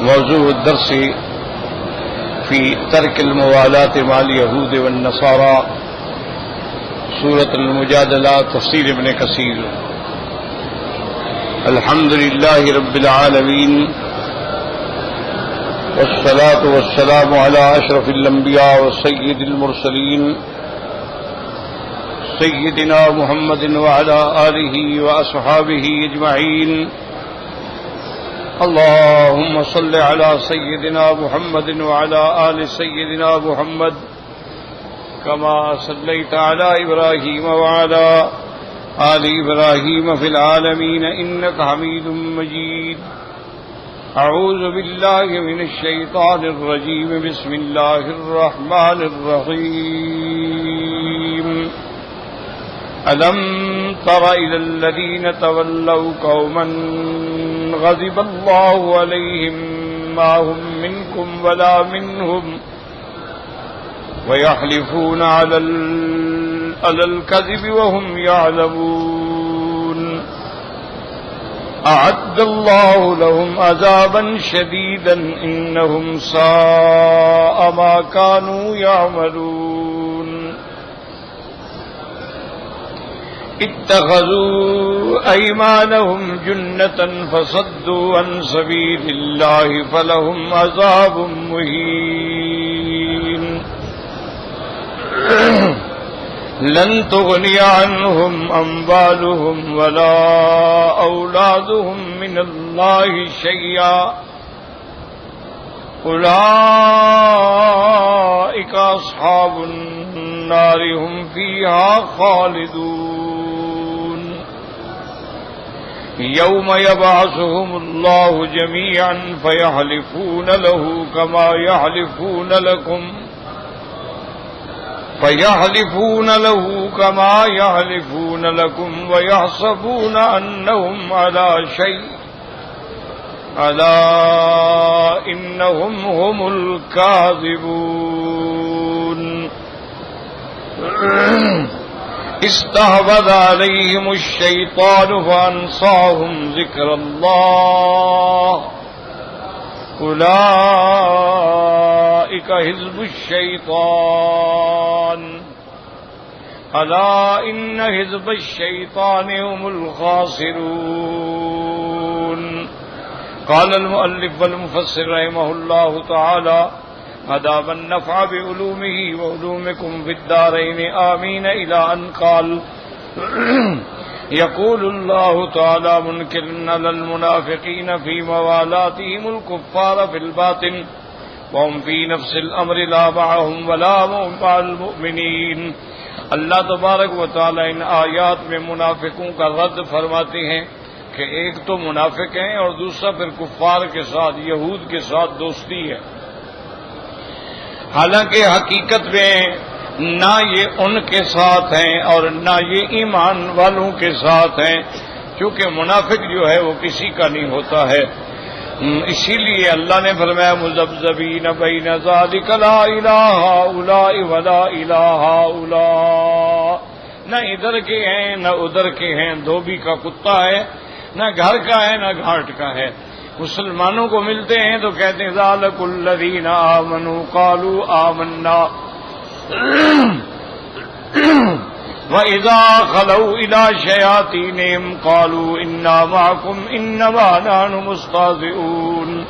موضوع الدرس في ترك الموالاة مع اليهود والنصارى، سورة المجادلة، تفسير ابن كثير۔ الحمد لله رب العالمين، والصلاة والسلام على أشرف الأنبياء وسيد المرسلين سيدنا محمد وعلى آله وأصحابه أجمعين۔ اللهم صل على سيدنا محمد وعلى آل سيدنا محمد كما صليت على إبراهيم وعلى آل إبراهيم في العالمين إنك حميد مجيد۔ أعوذ بالله من الشيطان الرجيم، بسم الله الرحمن الرحيم۔ ألم تر إلى الذين تولوا قوما غضب الله عليهم ما هم منكم ولا منهم ويحلفون على الكذب وهم يعلمون، أعد الله لهم عذابا شديدا إنهم ساء ما كانوا يعملون۔ اتخذوا أيمانهم جنة فصدوا عن سبيل الله فلهم عذاب مهين۔ لن تغني عنهم أموالهم ولا أولادهم من الله شيئا، أولئك أصحاب النار هم فيها خالدون۔ يوم يبعثهم الله جميعا فيحلفون له كما يحلفون لكم ويحسبون أنهم على شيء، ألا إنهم هم الكاذبون۔ استحوذ عليهم الشيطان فأنساهم ذكر الله، أولئك حزب الشيطان، ألا إن حزب الشيطان هم الخاسرون۔ قال المؤلف والمفسر رحمه الله تعالى: أدام النفع بعلومه وعلومكم في الدارين آمين، إلى أن قال: يقول الله تعالى منكرا على المنافقين في موالاتهم الكفار في الباطن وهم في نفس الأمر لا معهم ولا مع المؤمنین۔ اللہ تبارک و تعالی ان آیات میں منافقوں کا رد فرماتے ہیں کہ ایک تو منافق ہیں اور دوسرا پھر کفار کے ساتھ، یہود کے ساتھ دوستی ہے، حالانکہ حقیقت میں نہ یہ ان کے ساتھ ہیں اور نہ یہ ایمان والوں کے ساتھ ہیں، کیونکہ منافق جو ہے وہ کسی کا نہیں ہوتا ہے۔ اسی لیے اللہ نے فرمایا: مذبذبین بین ذلک لا الہ ہؤلاء ولا الہ ہؤلاء، نہ ادھر کے ہیں نہ ادھر کے ہیں، دھوبی کا کتا ہے، نہ گھر کا ہے نہ گھاٹ کا ہے۔ مسلمانوں کو ملتے ہیں تو کہتے ہیں ذالک الذین آمنوا قالوا آمنا، وَإِذَا خَلَوْا إِلَى شَيَاطِينِهِمْ قَالُوا إِنَّا مَعَكُمْ إِنَّمَا نَحْنُ مُسْتَهْزِئُونَ۔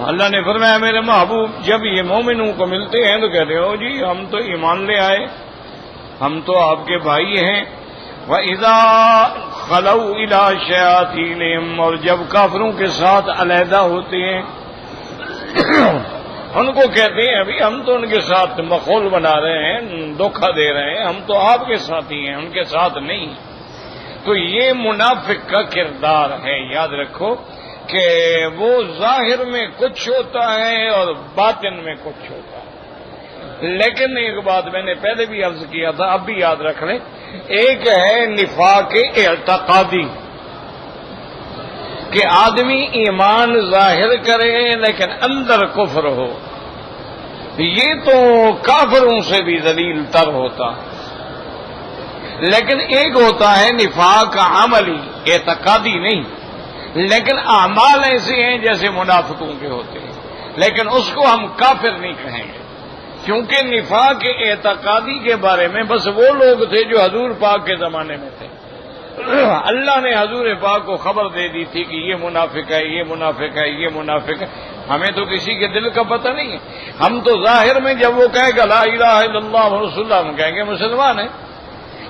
اللہ نے فرمایا میرے محبوب جب یہ مومنوں کو ملتے ہیں تو کہتے ہو جی ہم تو ایمان لے آئے، ہم تو آپ کے بھائی ہیں۔ وَإِذَا خَلَوْا إِلَى شَيَاطِينِهِمْ، اور جب کافروں کے ساتھ علیحدہ ہوتے ہیں ان کو کہتے ہیں ابھی ہم تو ان کے ساتھ مخول بنا رہے ہیں، دھوکہ دے رہے ہیں، ہم تو آپ کے ساتھ ہی ہیں، ان کے ساتھ نہیں۔ تو یہ منافق کا کردار ہے۔ یاد رکھو کہ وہ ظاہر میں کچھ ہوتا ہے اور باطن میں کچھ ہوتا ہے۔ لیکن ایک بات میں نے پہلے بھی عرض کیا تھا، اب بھی یاد رکھ لیں، ایک ہے نفاق اعتقادی کہ آدمی ایمان ظاہر کرے لیکن اندر کفر ہو، یہ تو کافروں سے بھی ذلیل تر ہوتا۔ لیکن ایک ہوتا ہے نفاق عملی، اعتقادی نہیں، لیکن اعمال ایسے ہیں جیسے منافقوں کے ہوتے ہیں، لیکن اس کو ہم کافر نہیں کہیں گے، کیونکہ نفاق اعتقادی کے بارے میں بس وہ لوگ تھے جو حضور پاک کے زمانے میں تھے۔ اللہ نے حضور پاک کو خبر دے دی تھی کہ یہ منافق ہے، یہ منافق ہے، یہ منافق ہے۔ ہمیں تو کسی کے دل کا پتہ نہیں ہے، ہم تو ظاہر میں جب وہ کہے گا لا الہ الا اللہ رسول اللہ، ہم کہیں گے مسلمان ہیں۔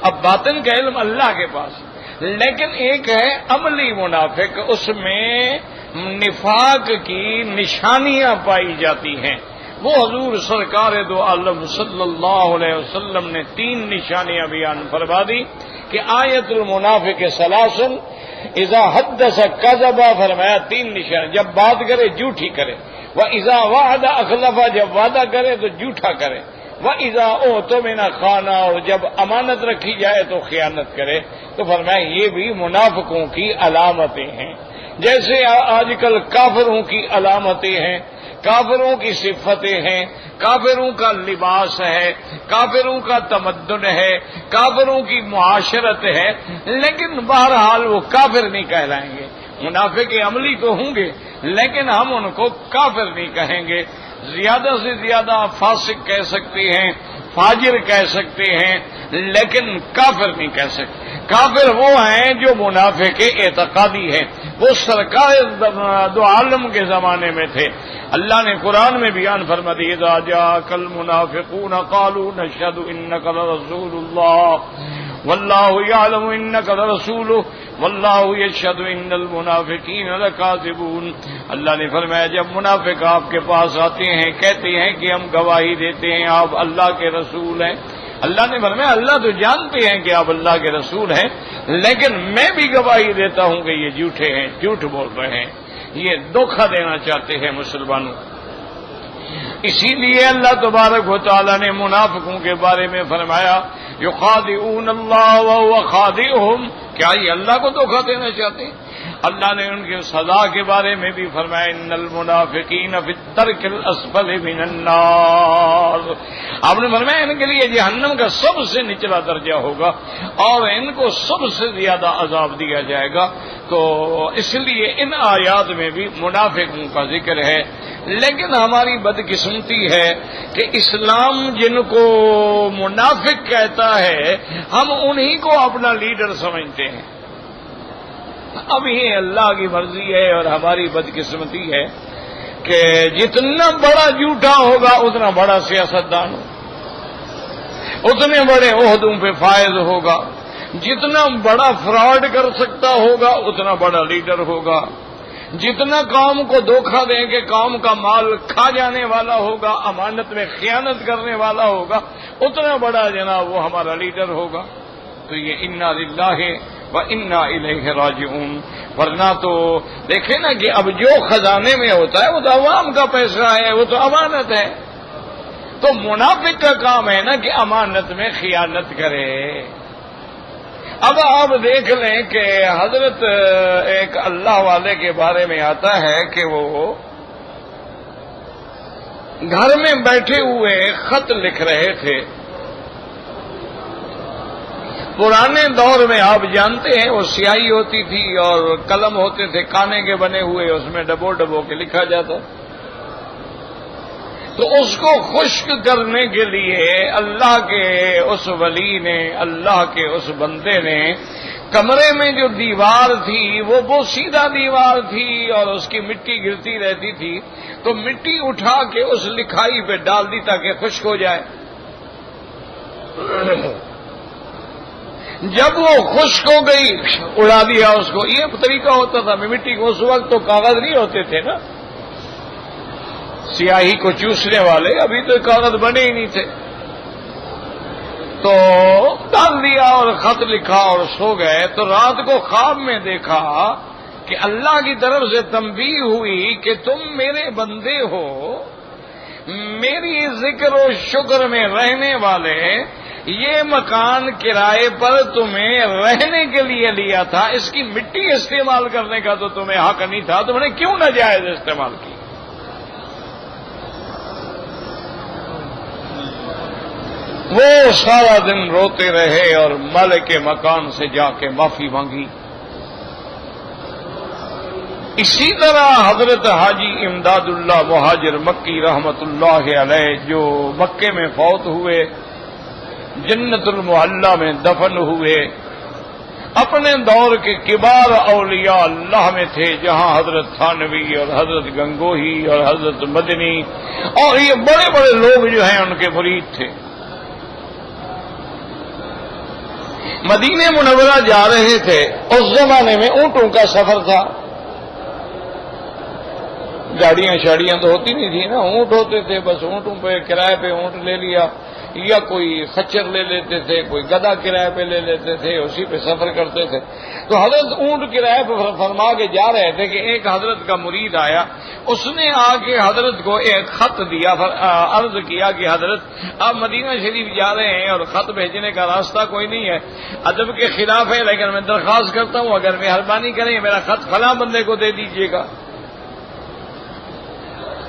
اب باطن کا علم اللہ کے پاس، لیکن ایک ہے عملی منافق، اس میں نفاق کی نشانیاں پائی جاتی ہیں۔ وہ حضور سرکار دو عالم صلی اللہ علیہ وسلم نے 3 نشانیاں بیان فرما دی کہ آیت المنافق ثلاث، اذا حدث کذب، فرمایا 3 نشان، جب بات کرے جھوٹی کرے، واذا وعد اخلف، جب وعدہ کرے تو جھوٹا کرے، واذا اؤتمن خان، اور جب امانت رکھی جائے تو خیانت کرے۔ تو فرمایا یہ بھی منافقوں کی علامتیں ہیں، جیسے آج کل کافروں کی علامتیں ہیں، کافروں کی صفتیں ہیں، کافروں کا لباس ہے، کافروں کا تمدن ہے، کافروں کی معاشرت ہے، لیکن بہرحال وہ کافر نہیں کہلائیں گے۔ منافق عملی تو ہوں گے لیکن ہم ان کو کافر نہیں کہیں گے، زیادہ سے زیادہ فاسق کہہ سکتے ہیں، فاجر کہہ سکتے ہیں، لیکن کافر نہیں کہہ سکتے۔ کافر وہ ہیں جو منافق اعتقادی ہیں، وہ سرکار دو عالم کے زمانے میں تھے۔ اللہ نے قرآن میں بیان فرما دی اذا جاءك المنافقون قالوا نشهد انك لرسول الله والله يعلم انك لرسوله والله يشهد ان المنافقين لكاذبون۔ اللہ نے فرمایا جب منافق آپ کے پاس آتے ہیں کہتے ہیں کہ ہم گواہی دیتے ہیں آپ اللہ کے رسول ہیں، اللہ نے فرمایا اللہ تو جانتے ہیں کہ آپ اللہ کے رسول ہیں، لیکن میں بھی گواہی دیتا ہوں کہ یہ جھوٹے ہیں، جھوٹ بول رہے ہیں، یہ دھوکہ دینا چاہتے ہیں مسلمانوں۔ اسی لیے اللہ تبارک و تعالی نے منافقوں کے بارے میں فرمایا یخادعون اللہ وهو خادعهم، کیا یہ اللہ کو دھوکہ دینا چاہتے ہیں؟ اللہ نے ان کے سزا کے بارے میں بھی فرمایا ان المنافقین فی الدرک الاسفل من النار، آپ نے فرمایا ان کے لیے جہنم کا سب سے نچلا درجہ ہوگا اور ان کو سب سے زیادہ عذاب دیا جائے گا۔ تو اس لیے ان آیات میں بھی منافقوں کا ذکر ہے، لیکن ہماری بدقسمتی ہے کہ اسلام جن کو منافق کہتا ہے ہم انہی کو اپنا لیڈر سمجھتے ہیں۔ اب یہ اللہ کی مرضی ہے اور ہماری بدقسمتی ہے کہ جتنا بڑا جھوٹا ہوگا اتنا بڑا سیاستدان ہوگا، اتنے بڑے عہدوں پہ فائز ہوگا، جتنا بڑا فراڈ کر سکتا ہوگا اتنا بڑا لیڈر ہوگا، جتنا قوم کو دھوکہ دیں کہ قوم کا مال کھا جانے والا ہوگا، امانت میں خیانت کرنے والا ہوگا، اتنا بڑا جناب وہ ہمارا لیڈر ہوگا۔ تو یہ انا للہ و انا الیہ راجعون، ورنہ تو دیکھیں نا کہ اب جو خزانے میں ہوتا ہے وہ تو عوام کا پیسہ ہے، وہ تو امانت ہے، تو منافق کا کام ہے نا کہ امانت میں خیانت کرے۔ اب آپ دیکھ لیں کہ حضرت ایک اللہ والے کے بارے میں آتا ہے کہ وہ گھر میں بیٹھے ہوئے خط لکھ رہے تھے۔ پرانے دور میں آپ جانتے ہیں وہ سیاہی ہوتی تھی اور قلم ہوتے تھے کانے کے بنے ہوئے، اس میں ڈبو ڈبو کے لکھا جاتا، تو اس کو خشک کرنے کے لیے اللہ کے اس ولی نے، اللہ کے اس بندے نے کمرے میں جو دیوار تھی وہ بہت سیدھا دیوار تھی اور اس کی مٹی گرتی رہتی تھی، تو مٹی اٹھا کے اس لکھائی پہ ڈال دی تاکہ خشک ہو جائے۔ جب وہ خشک ہو گئی اڑا دیا اس کو، یہ طریقہ ہوتا تھا مٹی کو، اس وقت تو کاغذ نہیں ہوتے تھے نا سیاہی کو چوسنے والے، ابھی تو کاغذ بنے ہی نہیں تھے، تو ڈال دیا اور خط لکھا اور سو گئے۔ تو رات کو خواب میں دیکھا کہ اللہ کی طرف سے تنبیہ ہوئی کہ تم میرے بندے ہو، میری ذکر و شکر میں رہنے والے، یہ مکان کرائے پر تمہیں رہنے کے لیے لیا تھا، اس کی مٹی استعمال کرنے کا تو تمہیں حق نہیں تھا، تم نے کیوں ناجائز استعمال کی؟ وہ سارا دن روتے رہے اور مالک کے مکان سے جا کے معافی مانگی۔ اسی طرح حضرت حاجی امداد اللہ مہاجر مکی رحمت اللہ علیہ جو مکے میں فوت ہوئے، جنت المعلی میں دفن ہوئے، اپنے دور کے کبار اولیاء اللہ میں تھے، جہاں حضرت تھانوی اور حضرت گنگوہی اور حضرت مدنی اور یہ بڑے بڑے لوگ جو ہیں ان کے مرید تھے۔ مدینہ منورہ جا رہے تھے، اس زمانے میں اونٹوں کا سفر تھا، گاڑیاں شاڑیاں تو ہوتی نہیں تھی نا، اونٹ ہوتے تھے، بس اونٹوں پہ کرائے پہ اونٹ لے لیا، یا کوئی خچر لے لیتے تھے، کوئی گدھا کرائے پہ لے لیتے تھے، اسی پہ سفر کرتے تھے۔ تو حضرت اونٹ کرائے پہ فرما کے جا رہے تھے کہ ایک حضرت کا مرید آیا، اس نے آ کے حضرت کو ایک خط دیا، عرض کیا کہ حضرت آپ مدینہ شریف جا رہے ہیں اور خط بھیجنے کا راستہ کوئی نہیں ہے، ادب کے خلاف ہے، لیکن میں درخواست کرتا ہوں اگر مہربانی کریں میرا خط فلاں بندے کو دے دیجیے گا۔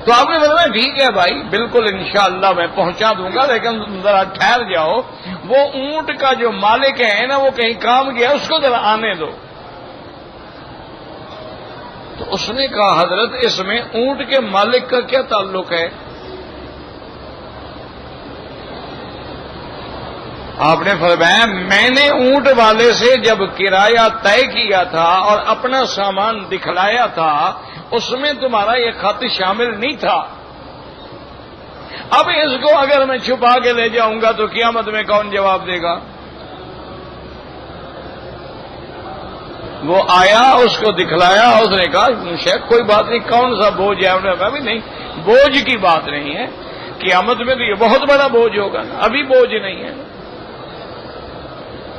تو آپ نے بتایا ٹھیک ہے بھائی، بالکل انشاءاللہ میں پہنچا دوں گا، لیکن ذرا ٹھہر جاؤ، وہ اونٹ کا جو مالک ہے نا وہ کہیں کام گیا، اس کو ذرا آنے دو۔ تو اس نے کہا حضرت اس میں اونٹ کے مالک کا کیا تعلق ہے؟ آپ نے فرمایا میں نے اونٹ والے سے جب کرایہ طے کیا تھا اور اپنا سامان دکھلایا تھا، اس میں تمہارا یہ خط شامل نہیں تھا۔ اب اس کو اگر میں چھپا کے لے جاؤں گا تو قیامت میں کون جواب دے گا؟ وہ آیا، اس کو دکھلایا، اس نے کہا شیخ کوئی بات نہیں، کون سا بوجھ ہے؟ انہوں نے کہا بھی نہیں، بوجھ کی بات نہیں ہے، قیامت میں تو یہ بہت بڑا بوجھ ہوگا، ابھی بوجھ نہیں ہے۔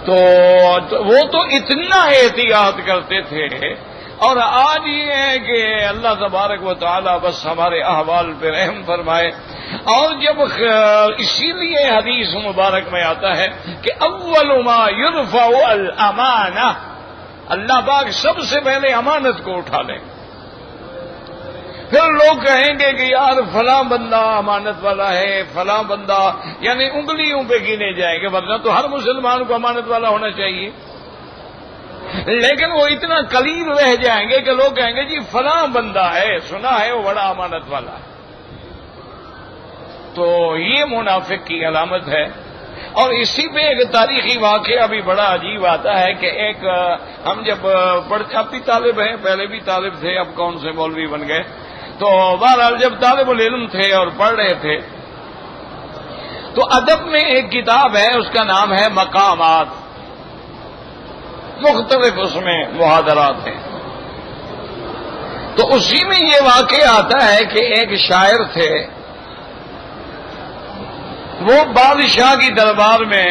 تو وہ تو اتنا احتیاط کرتے تھے، اور آج یہ ہے کہ اللہ تبارک و تعالی بس ہمارے احوال پہ رحم فرمائے۔ اور جب اسی لیے حدیث مبارک میں آتا ہے کہ اول ما یرفع الامانہ، اللہ پاک سب سے پہلے امانت کو اٹھا لیں، پھر لوگ کہیں گے کہ یار فلاں بندہ امانت والا ہے، فلاں بندہ، یعنی انگلیوں پہ گنے جائیں گے، ورنہ تو ہر مسلمان کو امانت والا ہونا چاہیے، لیکن وہ اتنا قلیل رہ جائیں گے کہ لوگ کہیں گے جی فلاں بندہ ہے، سنا ہے وہ بڑا امانت والا ہے۔ تو یہ منافق کی علامت ہے۔ اور اسی پہ ایک تاریخی واقعہ بھی بڑا عجیب آتا ہے کہ ایک ہم جب اب بھی طالب ہیں، پہلے بھی طالب تھے، اب کون سے مولوی بن گئے، تو بہرحال جب طالب العلم تھے اور پڑھ رہے تھے تو ادب میں ایک کتاب ہے، اس کا نام ہے مقامات، مختلف اس میں محاضرات ہیں۔ تو اسی میں یہ واقعہ آتا ہے کہ ایک شاعر تھے، وہ بادشاہ کی دربار میں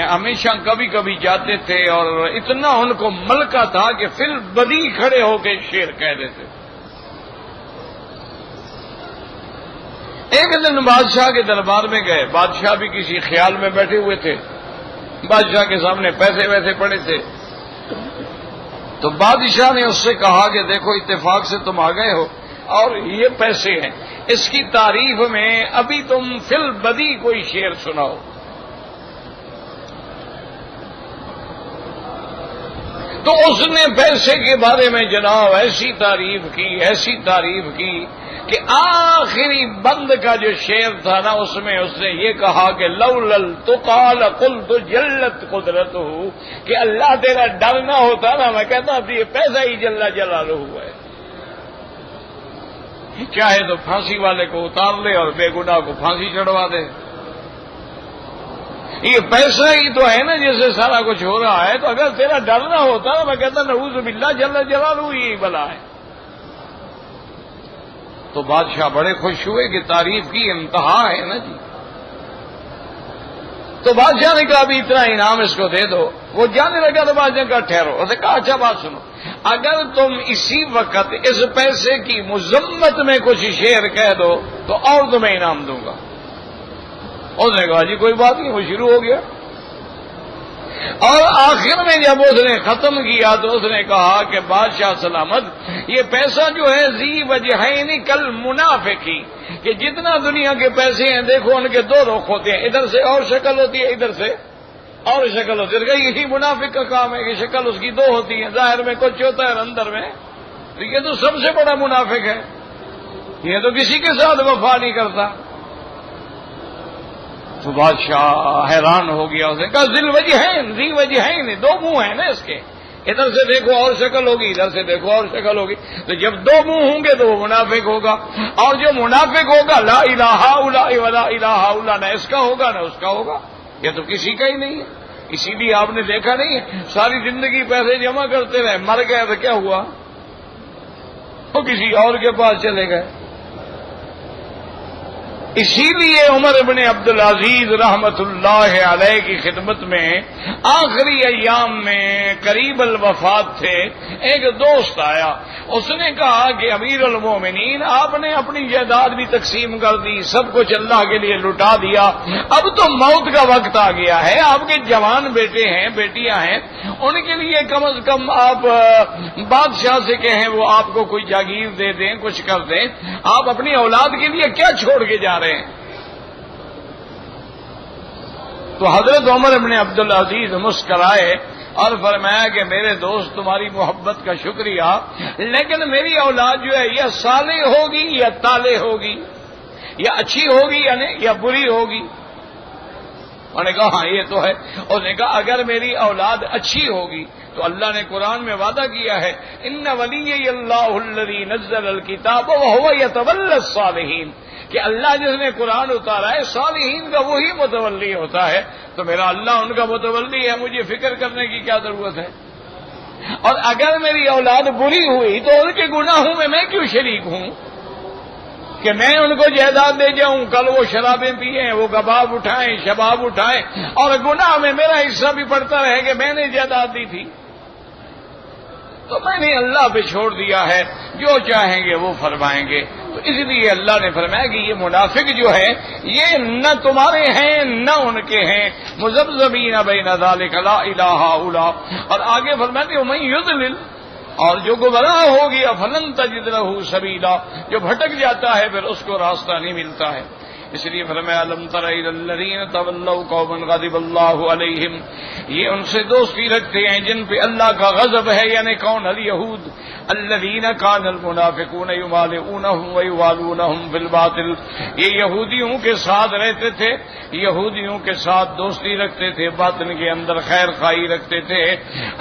ہمیشہ کبھی کبھی جاتے تھے، اور اتنا ان کو ملکہ تھا کہ فی البدیہہ کھڑے ہو کے شعر کہہ دیتے۔ ایک دن بادشاہ کے دربار میں گئے، بادشاہ بھی کسی خیال میں بیٹھے ہوئے تھے، بادشاہ کے سامنے پیسے ویسے پڑے تھے، تو بادشاہ نے اس سے کہا کہ دیکھو اتفاق سے تم آ گئے ہو اور یہ پیسے ہیں، اس کی تعریف میں ابھی تم فی البدیہہ کوئی شعر سناؤ۔ تو اس نے پیسے کے بارے میں جناب ایسی تعریف کی کہ آخری بند کا جو شعر تھا نا، اس میں اس نے یہ کہا کہ لولل تقال قلت جلت قدرتہ، کہ اللہ تیرا ڈر نہ ہوتا نا میں کہتا تھی یہ پیسہ ہی جل جلالہ ہے، چاہے تو پھانسی والے کو اتار لے اور بے گناہ کو پھانسی چڑھوا دے، یہ پیسہ ہی تو ہے نا جس سے سارا کچھ ہو رہا ہے، تو اگر تیرا ڈر نہ ہوتا نا میں کہتا نعوذ باللہ جل جلالہ یہی بلا ہے۔ تو بادشاہ بڑے خوش ہوئے کہ تعریف کی انتہا ہے نا جی۔ تو بادشاہ نے کہا ابھی اتنا انعام اس کو دے دو، وہ جانے لگا تو بادشاہ نے کہا ٹھہرو، اس نے کہا اچھا بات سنو، اگر تم اسی وقت اس پیسے کی مذمت میں کچھ شعر کہہ دو تو اور تمہیں انعام دوں گا۔ اس نے کہا جی کوئی بات نہیں، وہ شروع ہو گیا، اور آخر میں جب اس نے ختم کیا تو اس نے کہا کہ بادشاہ سلامت، یہ پیسہ جو ہے ذی وجہین کل منافقی، کہ جتنا دنیا کے پیسے ہیں دیکھو ان کے دو رخ ہوتے ہیں، ادھر سے اور شکل ہوتی ہے، ادھر سے اور شکل ہوتی ہے، یہی منافق کا کام ہے کہ شکل اس کی دو ہوتی ہے، ظاہر میں کچھ ہوتا ہے اور اندر میں تو یہ تو سب سے بڑا منافق ہے، یہ تو کسی کے ساتھ وفا نہیں کرتا۔ تو بادشاہ حیران ہو گیا، اس نے کہا ذی وجہین، دو منہ ہیں نا اس کے، ادھر سے دیکھو اور شکل ہوگی، ادھر سے دیکھو اور شکل ہوگی، تو جب دو منہ ہوں گے تو وہ منافق ہوگا، اور جو منافق ہوگا لا الہ الا ولا الہ الا، نہ اس کا ہوگا نہ اس کا ہوگا، یہ تو کسی کا ہی نہیں ہے۔ اسی لیے آپ نے دیکھا نہیں ہے ساری زندگی پیسے جمع کرتے رہے، مر گئے تو کیا ہوا؟ وہ کسی اور کے پاس چلے گئے۔ اسی لیے عمر ابن عبدالعزیز رحمت اللہ علیہ کی خدمت میں آخری ایام میں قریب الوفات تھے، ایک دوست آیا، اس نے کہا کہ امیر المومنین آپ نے اپنی جائیداد بھی تقسیم کر دی، سب کچھ اللہ کے لیے لٹا دیا، اب تو موت کا وقت آ گیا ہے، آپ کے جوان بیٹے ہیں بیٹیاں ہیں، ان کے لیے کم از کم آپ بادشاہ سے کہیں وہ آپ کو کوئی جاگیر دے دیں، کچھ کر دیں، آپ اپنی اولاد کے لیے کیا چھوڑ کے جا رہے ہیں؟ تو حضرت عمر ابن عبدالعزیز مسکرائے اور فرمایا کہ میرے دوست تمہاری محبت کا شکریہ، لیکن میری اولاد جو ہے یا صالح ہوگی یا طالح ہوگی، یا اچھی ہوگی یا بری ہوگی۔ انہوں نے کہا ہاں یہ تو ہے۔ اس نے کہا اگر میری اولاد اچھی ہوگی تو اللہ نے قرآن میں وعدہ کیا ہے ان ولی اللہ الذی نزل الکتاب وہو یتولی الصالحین، کہ اللہ جس نے قرآن اتارا ہے صالحین کا وہی متولی ہوتا ہے، تو میرا اللہ ان کا متولی ہے، مجھے فکر کرنے کی کیا ضرورت ہے؟ اور اگر میری اولاد بری ہوئی تو ان کے گناہوں میں کیوں شریک ہوں کہ میں ان کو جائیداد دے جاؤں، کل وہ شرابیں پیئیں، وہ کباب اٹھائیں، شباب اٹھائیں، اور گناہ میں میرا حصہ بھی پڑتا رہے کہ میں نے جائیداد دی تھی۔ تو میں نے اللہ پہ چھوڑ دیا ہے، جو چاہیں گے وہ فرمائیں گے۔ تو اس لیے اللہ نے فرمایا کہ یہ منافق جو ہے یہ نہ تمہارے ہیں نہ ان کے ہیں، مذبذبین بین ذلک لا الہ الا، اور آگے فرماتے ہیں ومن یضلل، اور جو گمراہ ہو گیا فلن تجد لہ سبیلا، جو بھٹک جاتا ہے پھر اس کو راستہ نہیں ملتا ہے۔ اس لیے فرمایا الم تر الی الذین تولوا قوما غضب اللہ علیہم، یہ ان سے دوستی رکھتے ہیں جن پہ اللہ کا غضب ہے، یعنی کون؟ الیہود الذین کان المنافقون یمالئونہم ویوالونہم بالباطل، یہ یہودیوں کے ساتھ رہتے تھے، یہودیوں کے ساتھ دوستی رکھتے تھے، باطن کے اندر خیر خواہی رکھتے تھے۔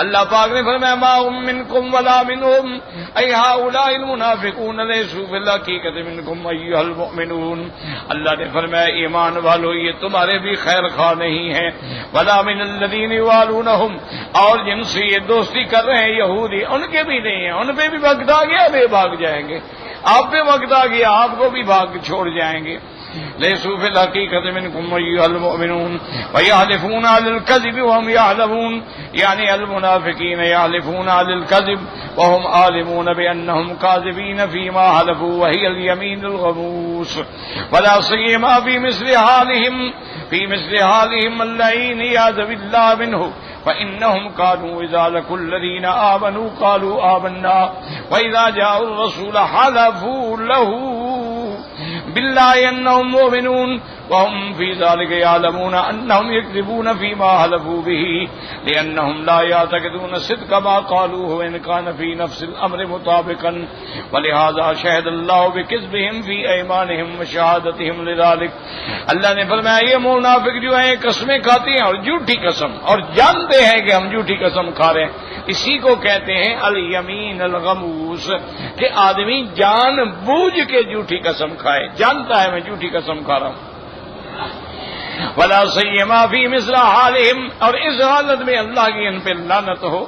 اللہ پاک نے فرمایا ما هم منکم ولا منہم ای ہؤلاء المنافقون لیسوا فی الحقیقۃ منکم ایھا المؤمنون، اللہ نے فرمایا ایمان والو یہ تمہارے بھی خیر خواہ نہیں ہیں، ولا من الذین یوالونہم، اور جن سے یہ دوستی کر رہے ہیں یہودی ان کے بھی نہیں ہیں، ان پہ بھی وقت آ گیا وہ بھاگ جائیں گے، آپ پہ وقت آ گیا آپ کو بھی بھاگ چھوڑ جائیں گے۔ لیسوا فی الحقیقۃ منکم ایھا المؤمنون ویحلفون علی الکذب وهم یعلمون، یعنی المنافقین یحلفون علی الکذب وهم عالمون بانهم کاذبین فیما حلفوا وهی الیمین الغموس، ولا سیما فی مثل حالهم اللعین یعوذ باللہ منہ فإنهم كانوا إذا لقوا الذين آمنوا قالوا آمنا وإذا جاءوا الرسول حلفوا له بالله أنهم مؤمنون وهم في ذلك يعلمون أنهم يكذبون فيما حلفوا به لأنهم لا يعتقدون صدق ما قالوه وإن كان في نفس الأمر مطابقا ولهذا شهد الله بكذبهم في أيمانهم وشهادتهم لذلك۔ اللہ نے فرمایا یہ منافق جو ہیں قسمیں کھاتے ہیں اور جھوٹی قسم، اور جانتے ہیں کہ ہم جھوٹی قسم کھا رہے ہیں، اسی کو کہتے ہیں الیمین الغموس، کہ آدمی جان بوجھ کے جھوٹی قسم کھائے، جانتا ہے میں جھوٹی قسم کھا رہا ہوں۔ ولا سیما فی مثل حالہم، اور اس حالت میں اللہ کی ان پہ لعنت ہو،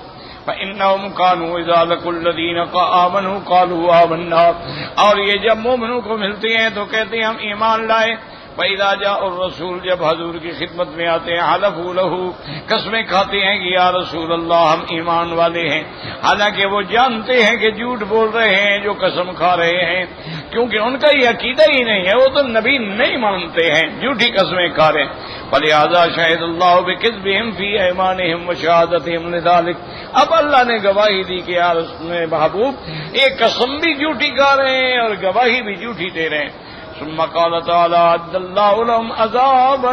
فإنهم كانوا إذا لقوا الذين آمنوا قالوا آمنا، اور یہ جب مومنوں کو ملتے ہیں تو کہتے ہیں ہم ایمان لائے، وَإِذَا جَاءَ الرَّسُولُ، جب حضور کی خدمت میں آتے ہیں، حلفوا لَهُ، قسمیں کھاتے ہیں کہ یا رسول اللہ ہم ایمان والے ہیں، حالانکہ وہ جانتے ہیں کہ جھوٹ بول رہے ہیں جو قسم کھا رہے ہیں، کیونکہ ان کا یہ عقیدہ ہی نہیں ہے، وہ تو نبی نہیں مانتے ہیں، جھوٹی قسمیں کھا رہے ہیں۔ فَلِهَذَا شَهِدَ اللَّهُ بِكِذْبِهِمْ فِي أَيْمَانِهِمْ وَشَهَادَتِهِمْ لِذَلِكَ، اب اللہ نے گواہی دی کہ یا رسول محبوب ایک قسم بھی جھوٹی کھا رہے ہیں اور گواہی بھی جھوٹی دے رہے ہیں۔ ثم قال تعالی عد اللہ لهم عذابا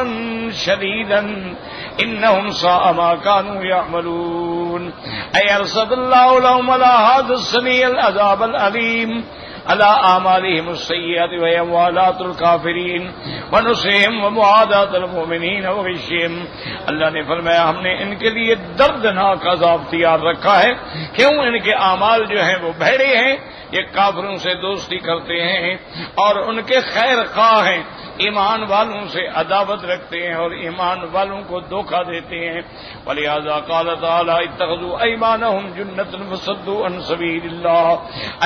شدیدا، انہم ساء ما كانوا يعملون اے ارسل اللہ لهم على هذا السنی العذاب العلیم على اعمالهم السیئات وموالات الکافرین ونصرهم ومعادات المؤمنین وغشهم. اللہ نے فرمایا ہم نے ان کے لیے دردناک عذاب تیار رکھا ہے. کیوں؟ ان کے اعمال جو ہیں وہ بھیڑے ہیں، یہ کافروں سے دوستی کرتے ہیں اور ان کے خیر خواہ ہیں، ایمان والوں سے عداوت رکھتے ہیں اور ایمان والوں کو دھوکہ دیتے ہیں. ولہذا قال تعالی اتخذوا ایمانهم جنۃ فصدوا عن سبیل اللہ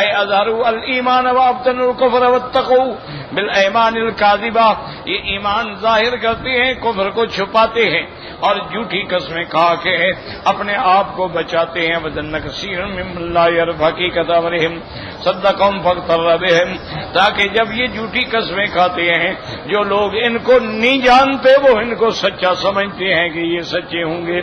اے اظہروا الایمان وابطنوا الکفر واتقوا بالایمان الکاذبہ. یہ ایمان ظاہر کرتے ہیں، کفر کو چھپاتے ہیں اور جھوٹی قسمیں کھا کے اپنے آپ کو بچاتے ہیں. وَذَنَّ كَثِيرٌ مِّمَّن لَّا يَعْرِفُ حَقِيقَةَ أَمْرِهِمْ صَدَّقَهُمْ فَاغْتَرَّ بِهِمْ. تاکہ جب یہ جھوٹی قسمیں کھاتے ہیں، جو لوگ ان کو نہیں جانتے وہ ان کو سچا سمجھتے ہیں کہ یہ سچے ہوں گے.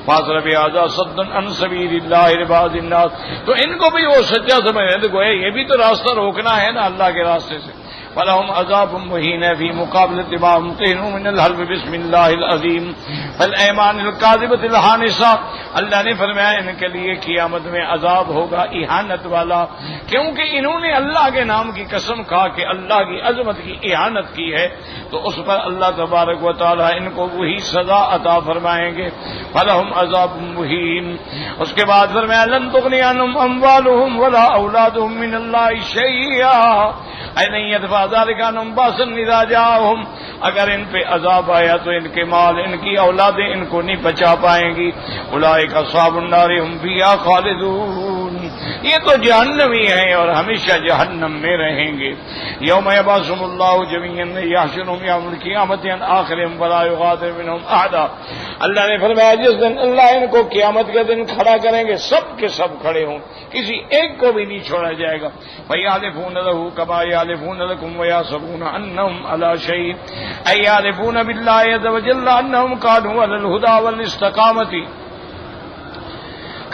فَاصْرَ بِهَذَا صَدٌّ عَن سَبِيلِ اللَّهِ لِبَعْضِ النَّاسِ. تو ان کو بھی وہ سچا سمجھتے ہیں تو گویا یہ بھی تو راستہ روکنا ہے نا اللہ کے راستے سے. فَلَهُمْ عَذَابٌ مُّهِينٌ فِي مُقَابَلَةِ مَا امْتَحِنُوا مِنَ الْحَلْفِ بِسْمِ اللَّهِ الْعَظِيمِ فَالْأَيْمَانُ الْكَاذِبَةُ الْخَانِسَةُ. اللہ نے فرمایا ان کے لیے قیامت میں عذاب ہوگا اہانت والا، کیونکہ انہوں نے اللہ کے نام کی قسم کھا کے اللہ کی عظمت کی اہانت کی ہے، تو اس پر اللہ تبارک و تعالی ان کو وہی سزا عطا فرمائیں گے. فَلَهُمْ عَذَابٌ مُّهِينٌ. اس کے بعد فرمایا لَن تُغْنِيَ عَنْهُمْ أَمْوَالُهُمْ وَلَا أَوْلَادُهُم مِّنَ اللَّهِ شَيْئًا اے نہیں يدفع ذلك عنهم باسا اذا جاءهم. اگر ان پہ عذاب آیا تو ان کے مال، ان کی اولادیں ان کو نہیں بچا پائیں گی. اولئک اصحاب النار هم فيها خالدون. یہ تو جہنمی ہیں اور ہمیشہ جہنم میں رہیں گے. یوم یبعثهم اللہ جميعا یحشرهم یوم القیامت عن آخرهم ولا یغادر منهم احدا. اللہ نے فرمایا جس دن اللہ ان کو قیامت کے دن کھڑا کریں گے، سب کے سب کھڑے ہوں، کسی ایک کو بھی نہیں چھوڑا جائے گا. فَيَحْلِفُونَ لَهُ كَمَا يَحْلِفُونَ لَكُمْ وَيَحْسَبُونَ أَنَّهُمْ عَلَىٰ شَيْءٍ أَيْ يَحْلِفُونَ بِاللَّهِ عَزَّ وَجَلَّ أَنَّهُمْ كَانُوا عَلَى الْهُدَىٰ وَالِاسْتِقَامَةِ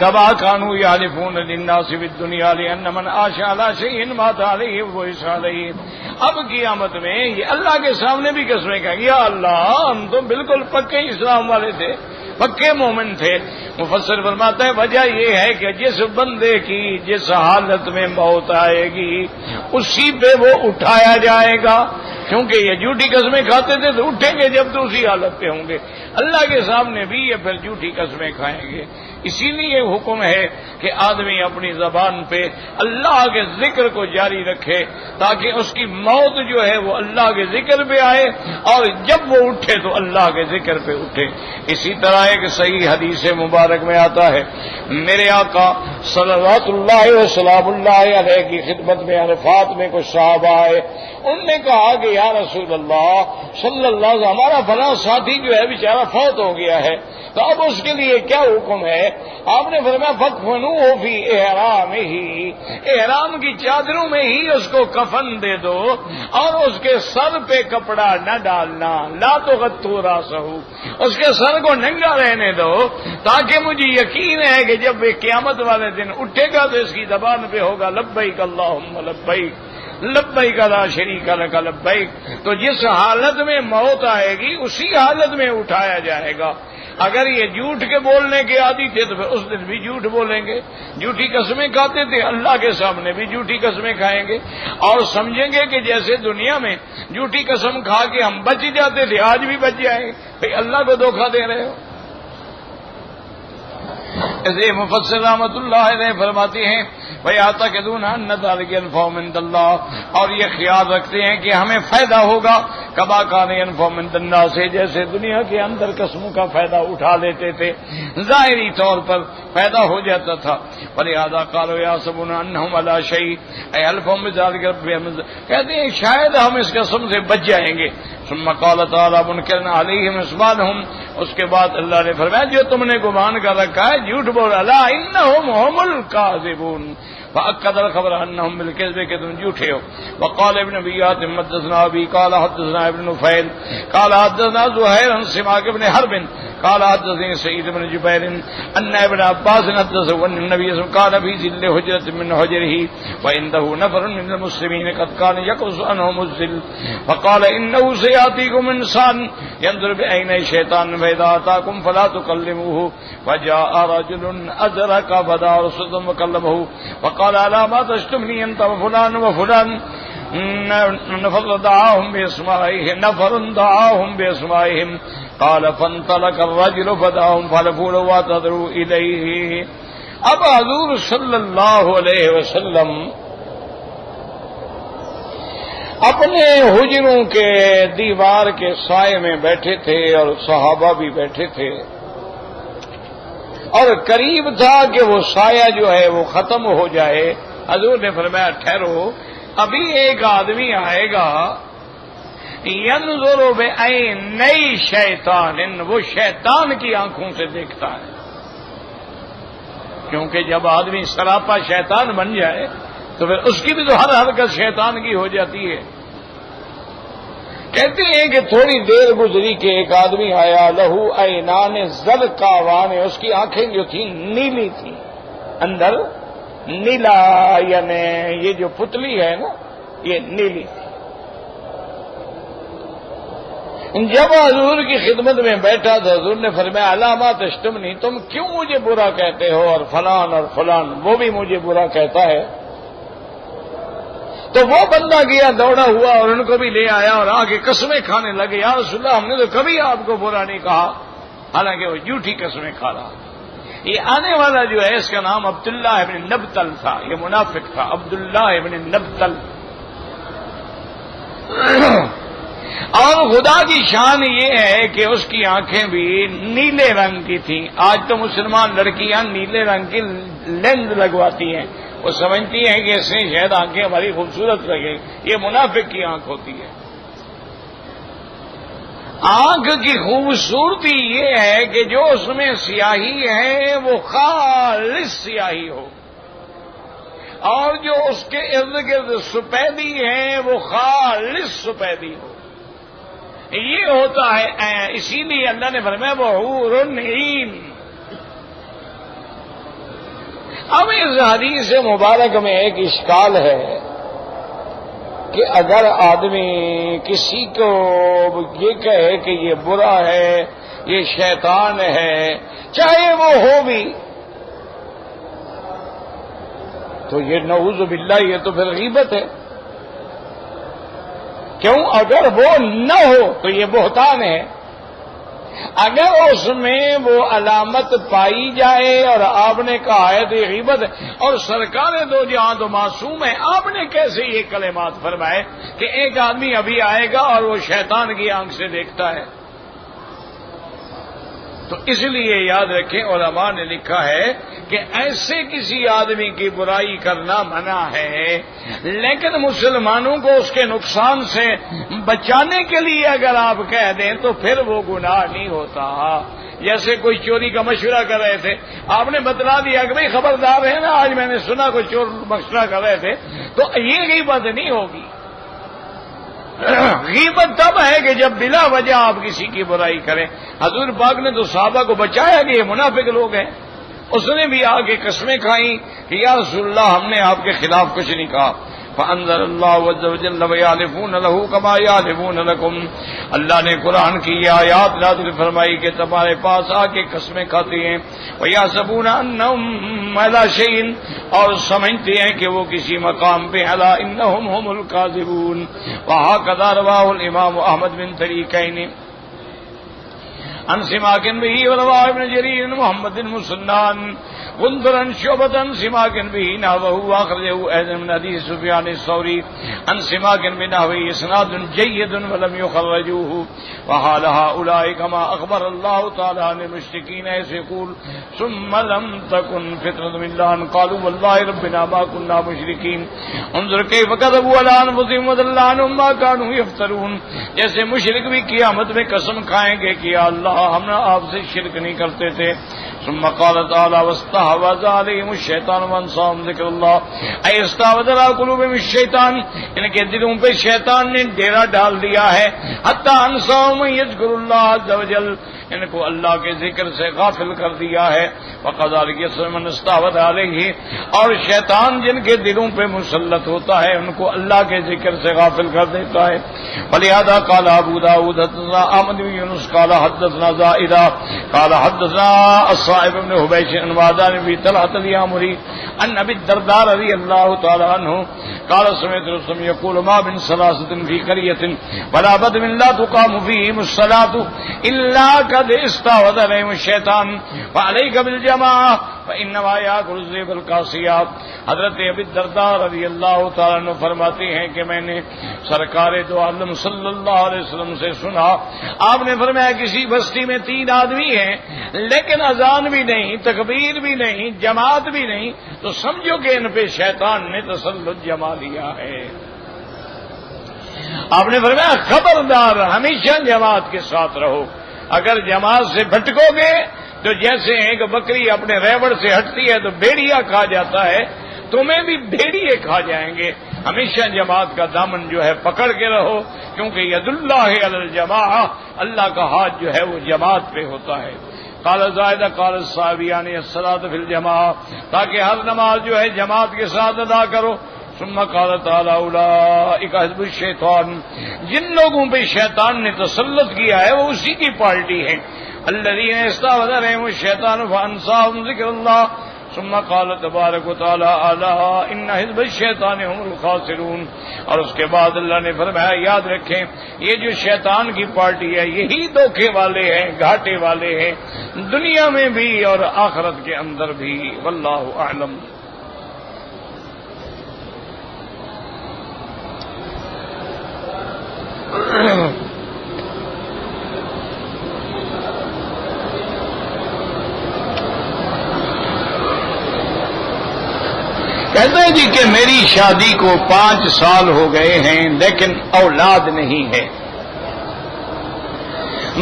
كما كانوا يحلفون للناس في الدنيا لأن من عاش على شيء مات عليه وبعث عليه. اب قیامت میں یہ اللہ کے سامنے بھی قسمیں کہیں گے یا اللہ ہم تو بالکل پکے اسلام والے تھے، پکے مومن تھے. مفسر فرماتا ہے وجہ یہ ہے کہ جس بندے کی جس حالت میں موت آئے گی اسی پہ وہ اٹھایا جائے گا، کیونکہ یہ جھوٹی قسمیں کھاتے تھے تو اٹھیں گے جب تو اسی حالت پہ ہوں گے. اللہ کے سامنے بھی یہ پھر جھوٹی قسمیں کھائیں گے. اسی لیے حکم ہے کہ آدمی اپنی زبان پہ اللہ کے ذکر کو جاری رکھے تاکہ اس کی موت جو ہے وہ اللہ کے ذکر پہ آئے اور جب وہ اٹھے تو اللہ کے ذکر پہ اٹھے. اسی طرح ایک صحیح حدیث مبارک میں آتا ہے میرے آقا صلوات اللہ وسلام اللہ علیہ کی خدمت میں عرفات میں کچھ صحابہ آئے. انہوں نے کہا کہ یا رسول اللہ صلی اللہ علیہ وسلم ہمارا فلاں ساتھی جو ہے بیچارہ فوت ہو گیا ہے، تو اب اس کے لیے کیا حکم ہے؟ آپ نے فرمایا فَكْفَنُوهُ فِي إِحْرَامِهِ. احرام کی چادروں میں ہی اس کو کفن دے دو اور اس کے سر پہ کپڑا نہ ڈالنا. لا تغطوا راسه. اس کے سر کو ننگا رہنے دو تاکہ مجھے یقین ہے کہ جب وہ قیامت والے دن اٹھے گا تو اس کی زبان پہ ہوگا لبیک اللہم لبیک لبیک لا شریک لک لبیک. تو جس حالت میں موت آئے گی اسی حالت میں اٹھایا جائے گا. اگر یہ جھوٹ کے بولنے کے عادی تھے تو پھر اس دن بھی جھوٹ بولیں گے. جھوٹی قسمیں کھاتے تھے اللہ کے سامنے بھی جھوٹی قسمیں کھائیں گے اور سمجھیں گے کہ جیسے دنیا میں جھوٹی قسم کھا کے ہم بچ جاتے تھے آج بھی بچ جائیں گے. بھئی اللہ کو دھوکہ دے رہے ہو. ایسے مفسر رحمۃ اللہ علیہ فرماتے ہیں وَيَعْتَقِدُونَ أَنَّ ذَلِكَ يَنفَعُ مِنْ اللَّهِ. اور یہ خیال رکھتے ہیں کہ ہمیں فائدہ ہوگا کما کان ينفع من الناس سے جیسے دنیا کے اندر قسموں کا فائدہ اٹھا لیتے تھے ظاہری طور پر فائدہ ہو جاتا تھا. فَلِهَذَا قَالُوا يَحْسَبُونَ أَنَّهُمْ عَلَىٰ شَيْءٍ يَحْلِفُونَ بِذَلِكَ. کہتے ہیں شاید ہم اس قسم سے بچ جائیں گے. ثم قال تعالی منکرا علیہم اسمانہم. اس کے بعد اللہ نے فرمایا جو تم نے گمان کر رکھا ہے جھوٹ بول الا انہم هم الکاذبون. فأكد الخبر انهم بالكذب کہ تم جھوٹے ہو. وقال ابن ابيات حدثنا ابي قال حدثنا ابن نفيل قال حدثنا زهير عن سماك بن حرب قال حدثني سعيد بن جبير ان ابن عباس حدثه ان النبي صلى الله عليه وسلم كان في ظل حجرة من حجره وعنده نفر من المسلمين قد كان يقص عنهم الظل فقال انه سياتيكم انسان ينظر بعيني الشيطان فاذا اتاكم فلا تكلموه فجاء رجل ادرك فدعا رسولا وكلمه فقال الا ما تشتمني انت وفلان وفلان نفر دعاهم باسمائهم قال فانطلق الرجل فدعاهم فلفوا له واعتذروا الیہ. اب حضور صلی اللہ علیہ وسلم اپنے حجروں کے دیوار کے سائے میں بیٹھے تھے اور صحابہ بھی بیٹھے تھے اور قریب تھا کہ وہ سایہ جو ہے وہ ختم ہو جائے. حضور نے فرمایا ٹھہرو، ابھی ایک آدمی آئے گا ینظر بعینی شیطان، وہ شیطان کی آنکھوں سے دیکھتا ہے، کیونکہ جب آدمی سراپا شیطان بن جائے تو پھر اس کی بھی تو ہر حرکت شیطان کی ہو جاتی ہے. کہتے ہیں کہ تھوڑی دیر گزری کہ ایک آدمی آیا لہو عینان زرقاوان، اس کی آنکھیں جو تھیں نیلی تھیں، اندر نیلا، یعنی یہ جو پتلی ہے نا یہ نیلی تھی. جب حضور کی خدمت میں بیٹھا تو حضور نے فرمایا علامات تشتمنی، تم کیوں مجھے برا کہتے ہو، اور فلان وہ بھی مجھے برا کہتا ہے. تو وہ بندہ گیا دوڑا ہوا اور ان کو بھی لے آیا اور آگے قسمیں کھانے لگے، یا رسول اللہ ہم نے تو کبھی آپ کو برا نہیں کہا، حالانکہ وہ جھوٹی قسمیں کھا رہا. یہ آنے والا جو ہے اس کا نام عبداللہ ابن نبتل تھا، یہ منافق تھا عبداللہ ابن نبتل. اور خدا کی شان یہ ہے کہ اس کی آنکھیں بھی نیلے رنگ کی تھیں. آج تو مسلمان لڑکیاں نیلے رنگ کی لینز لگواتی ہیں، وہ سمجھتی ہیں کہ اس سے شاید آنکھیں ہماری خوبصورت لگیں. یہ منافق کی آنکھ ہوتی ہے. آنکھ کی خوبصورتی یہ ہے کہ جو اس میں سیاہی ہے وہ خالص سیاہی ہو، اور جو اس کے ارد گرد سفیدی ہے وہ خالص سفیدی ہو. یہ ہوتا ہے، اسی لیے اللہ نے فرمایا وہ حور عین. اب اس حدیث مبارک میں ایک اشکال ہے کہ اگر آدمی کسی کو یہ کہے کہ یہ برا ہے، یہ شیطان ہے، چاہے وہ ہو بھی، تو یہ نعوذ باللہ یہ تو پھر غیبت ہے. کیوں؟ اگر وہ نہ ہو تو یہ بہتان ہے. اگر اس میں وہ علامت پائی جائے اور آپ نے کہا ہے تو یہ غیبت ہے. اور سرکار دو جہاں تو معصوم ہے، آپ نے کیسے یہ کلمات فرمائے کہ ایک آدمی ابھی آئے گا اور وہ شیطان کی آنکھ سے دیکھتا ہے؟ تو اس لیے یاد رکھیں علماء نے لکھا ہے کہ ایسے کسی آدمی کی برائی کرنا منع ہے، لیکن مسلمانوں کو اس کے نقصان سے بچانے کے لیے اگر آپ کہہ دیں تو پھر وہ گناہ نہیں ہوتا. جیسے کوئی چوری کا مشورہ کر رہے تھے، آپ نے بتلا دیا کہ بھئی خبردار ہے نا، آج میں نے سنا کوئی چور مشورہ کر رہے تھے، تو یہ غیبت نہیں ہوگی. غیبت تب ہے کہ جب بلا وجہ آپ کسی کی برائی کریں. حضور پاک نے تو صحابہ کو بچایا کہ یہ منافق لوگ ہیں. اس نے بھی آ کے قسمیں کھائیں کہ یا رسول اللہ ہم نے آپ کے خلاف کچھ نہیں کہا. فانزل اللہ عز وجل ویحلفون له کما یحلفون لکم. اللہ نے قرآن کی یہ آیات نازل فرمائی کہ تمہارے پاس آ کے قسمیں کھاتے ہیں، ویحسبون انہم علی شیء، اور سمجھتے ہیں کہ وہ کسی مقام پہ، الا انہم هم الکاذبون. وہکذا رواه الامام احمد بن طریقین عن سماک به ورواه ابن جرير محمد المسنان غندر شعبة سماك به نحوه واخرجه ايضا من حديث سفيان الثوري عن سماك بنحوه اسناد جيد ولم يخرجوه. وحال هؤلاء كما اخبر الله تعالى عن المشركين اذ يقول ثم لم تكن فتنة من الله ان قالوا والله ربنا ما كنا مشركين. انظر كيف كذبوا على انفسهم وضل عنهم ما كانوا يفترون. جیسے مشرک بھی قیامت میں قسم کھائیں گے کہ یا اللہ ہم نے آپ سے شرک نہیں کرتے تھے. ثم قال تعالی واستحوذ عليهم الشيطان وانساهم ذکر اللہ، اے استحوذ على قلوبهم الشیطان، ان کے دلوں پہ شیطان نے ڈیرا ڈال دیا ہے. حتی انساهم يذكر اللہ عز وجل، ان کو اللہ کے ذکر سے غافل کر دیا ہے. وَقَذَلِكَ يَسْرِفُ مَنْ اسْتَحْوَذَ عَلَيْهِ، اور شیطان جن کے دلوں پہ مسلط ہوتا ہے ان کو اللہ کے ذکر سے غافل کر دیتا ہے. وَلِهَذَا قَالَ أَبُو دَاوُودَ حَدَّثَنَا أَحْمَدُ بن يُونُس قَالَ حَدَّثَنَا زَائِدَةٌ قَالَ حَدَّثَنَا الصَّائِبُ بن حُبَيْشٍ عن وَعْدَانِ بن طلحة اليامري عن أبي الدرداء رضي الله تعالى عنه قال سمعت رسول يقول ما من ثلاثة في قرية ولا بدو لا تقام فيهم الصلاة إلا قد استحوذ عليهم الشيطان فعليك بالجماعة فإنما يأكل الذئب القاسيات. حضرت ابی الدرداء رضی اللہ تعالیٰ عنہ فرماتے ہیں کہ میں نے سرکار دو عالم صلی اللہ علیہ وسلم سے سنا، آپ نے فرمایا کسی بستی میں 3 آدمی ہیں لیکن اذان بھی نہیں، تکبیر بھی نہیں، جماعت بھی نہیں، تو سمجھو کہ ان پہ شیطان نے تسلط جما لیا ہے. آپ نے فرمایا خبردار ہمیشہ جماعت کے ساتھ رہو، اگر جماعت سے بھٹکو گے تو جیسے ایک بکری اپنے ریوڑ سے ہٹتی ہے تو بھیڑیا کھا جاتا ہے، تمہیں بھی بھیڑیے کھا جائیں گے. ہمیشہ جماعت کا دامن جو ہے پکڑ کے رہو، کیونکہ ید اللہ علی الجماعہ، اللہ کا ہاتھ جو ہے وہ جماعت پہ ہوتا ہے. قال زائدہ قال الصحابیان الصلاۃ فی الجماعہ، تاکہ ہر نماز جو ہے جماعت کے ساتھ ادا کرو. ثم قال تعالی اولئک حزب الشیطان، جن لوگوں پہ شیطان نے تسلط کیا ہے وہ اسی کی پارٹی ہے. الذین استحوذ علیہم الشیطان فانساہم ذکر اللہ. ثم قال تبارک و تعالی الا ان حزب الشیطان هم الخاسرون. اور اس کے بعد اللہ نے فرمایا یاد رکھیں یہ جو شیطان کی پارٹی ہے یہی دھوکے والے ہیں، گھاٹے والے ہیں، دنیا میں بھی اور آخرت کے اندر بھی. واللہ اعلم. کہتے ہیں جی کہ میری شادی کو 5 سال ہو گئے ہیں لیکن اولاد نہیں ہے،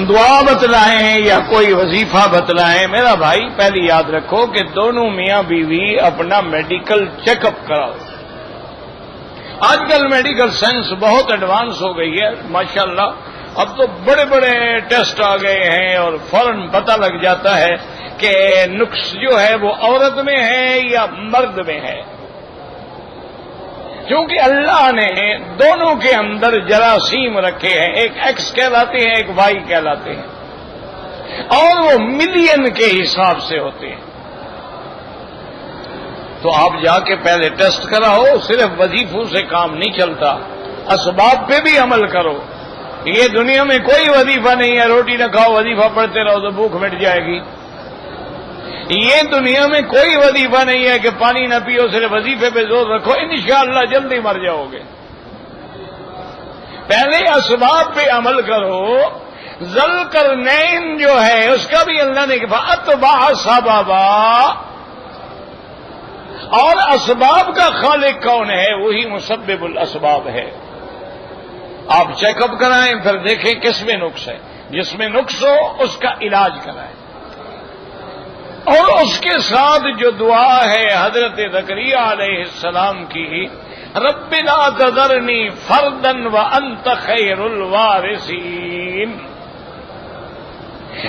دعا بتلائیں یا کوئی وظیفہ بتلائیں. میرا بھائی پہلی یاد رکھو کہ دونوں میاں بیوی اپنا میڈیکل چیک اپ کراؤ. آج کل میڈیکل سائنس بہت ایڈوانس ہو گئی ہے ماشاءاللہ، اب تو بڑے بڑے ٹیسٹ آ گئے ہیں اور فوراً پتہ لگ جاتا ہے کہ نقص جو ہے وہ عورت میں ہے یا مرد میں ہے، کیونکہ اللہ نے دونوں کے اندر جراثیم رکھے ہیں، ایک ایکس کہلاتے ہیں ایک وائی کہلاتے ہیں، اور وہ ملین کے حساب سے ہوتے ہیں. تو آپ جا کے پہلے ٹیسٹ کراؤ. صرف وظیفوں سے کام نہیں چلتا، اسباب پہ بھی عمل کرو. یہ دنیا میں کوئی وظیفہ نہیں ہے روٹی نہ کھاؤ وظیفہ پڑھتے رہو تو بھوک مٹ جائے گی. یہ دنیا میں کوئی وظیفہ نہیں ہے کہ پانی نہ پیو، صرف وظیفے پہ زور رکھو انشاءاللہ جلدی مر جاؤ گے. پہلے اسباب پہ عمل کرو. ذوالقرنین جو ہے اس کا بھی اللہ نے کہا اتبع سببا، اور اسباب کا خالق کون ہے؟ وہی مسبب الاسباب ہے. آپ چیک اپ کرائیں پھر دیکھیں کس میں نقص ہے، جس میں نقص ہو اس کا علاج کرائیں. اور اس کے ساتھ جو دعا ہے حضرت زکریا علیہ السلام کی، رب لا تذرنی فردا وانت خیر الوارثین،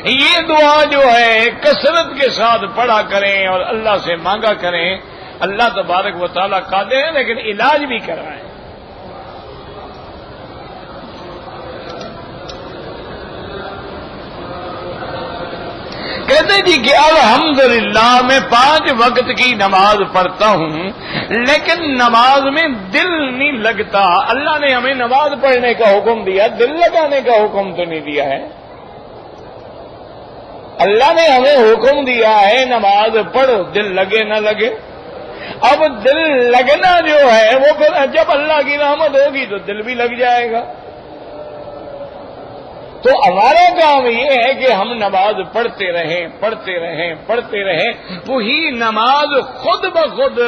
یہ دعا جو ہے کثرت کے ساتھ پڑھا کریں اور اللہ سے مانگا کریں. اللہ تبارک و تعالیٰ قادر ہے لیکن علاج بھی کرائیں. کہتے جی کہ الحمدللہ میں 5 وقت کی نماز پڑھتا ہوں لیکن نماز میں دل نہیں لگتا. اللہ نے ہمیں نماز پڑھنے کا حکم دیا، دل لگانے کا حکم تو نہیں دیا ہے. اللہ نے ہمیں حکم دیا ہے نماز پڑھو، دل لگے نہ لگے. اب دل لگنا جو ہے وہ پھر جب اللہ کی رحمت ہوگی تو دل بھی لگ جائے گا. تو ہمارا کام یہ ہے کہ ہم نماز پڑھتے رہیں پڑھتے رہیں پڑھتے رہیں. وہی نماز خود بخود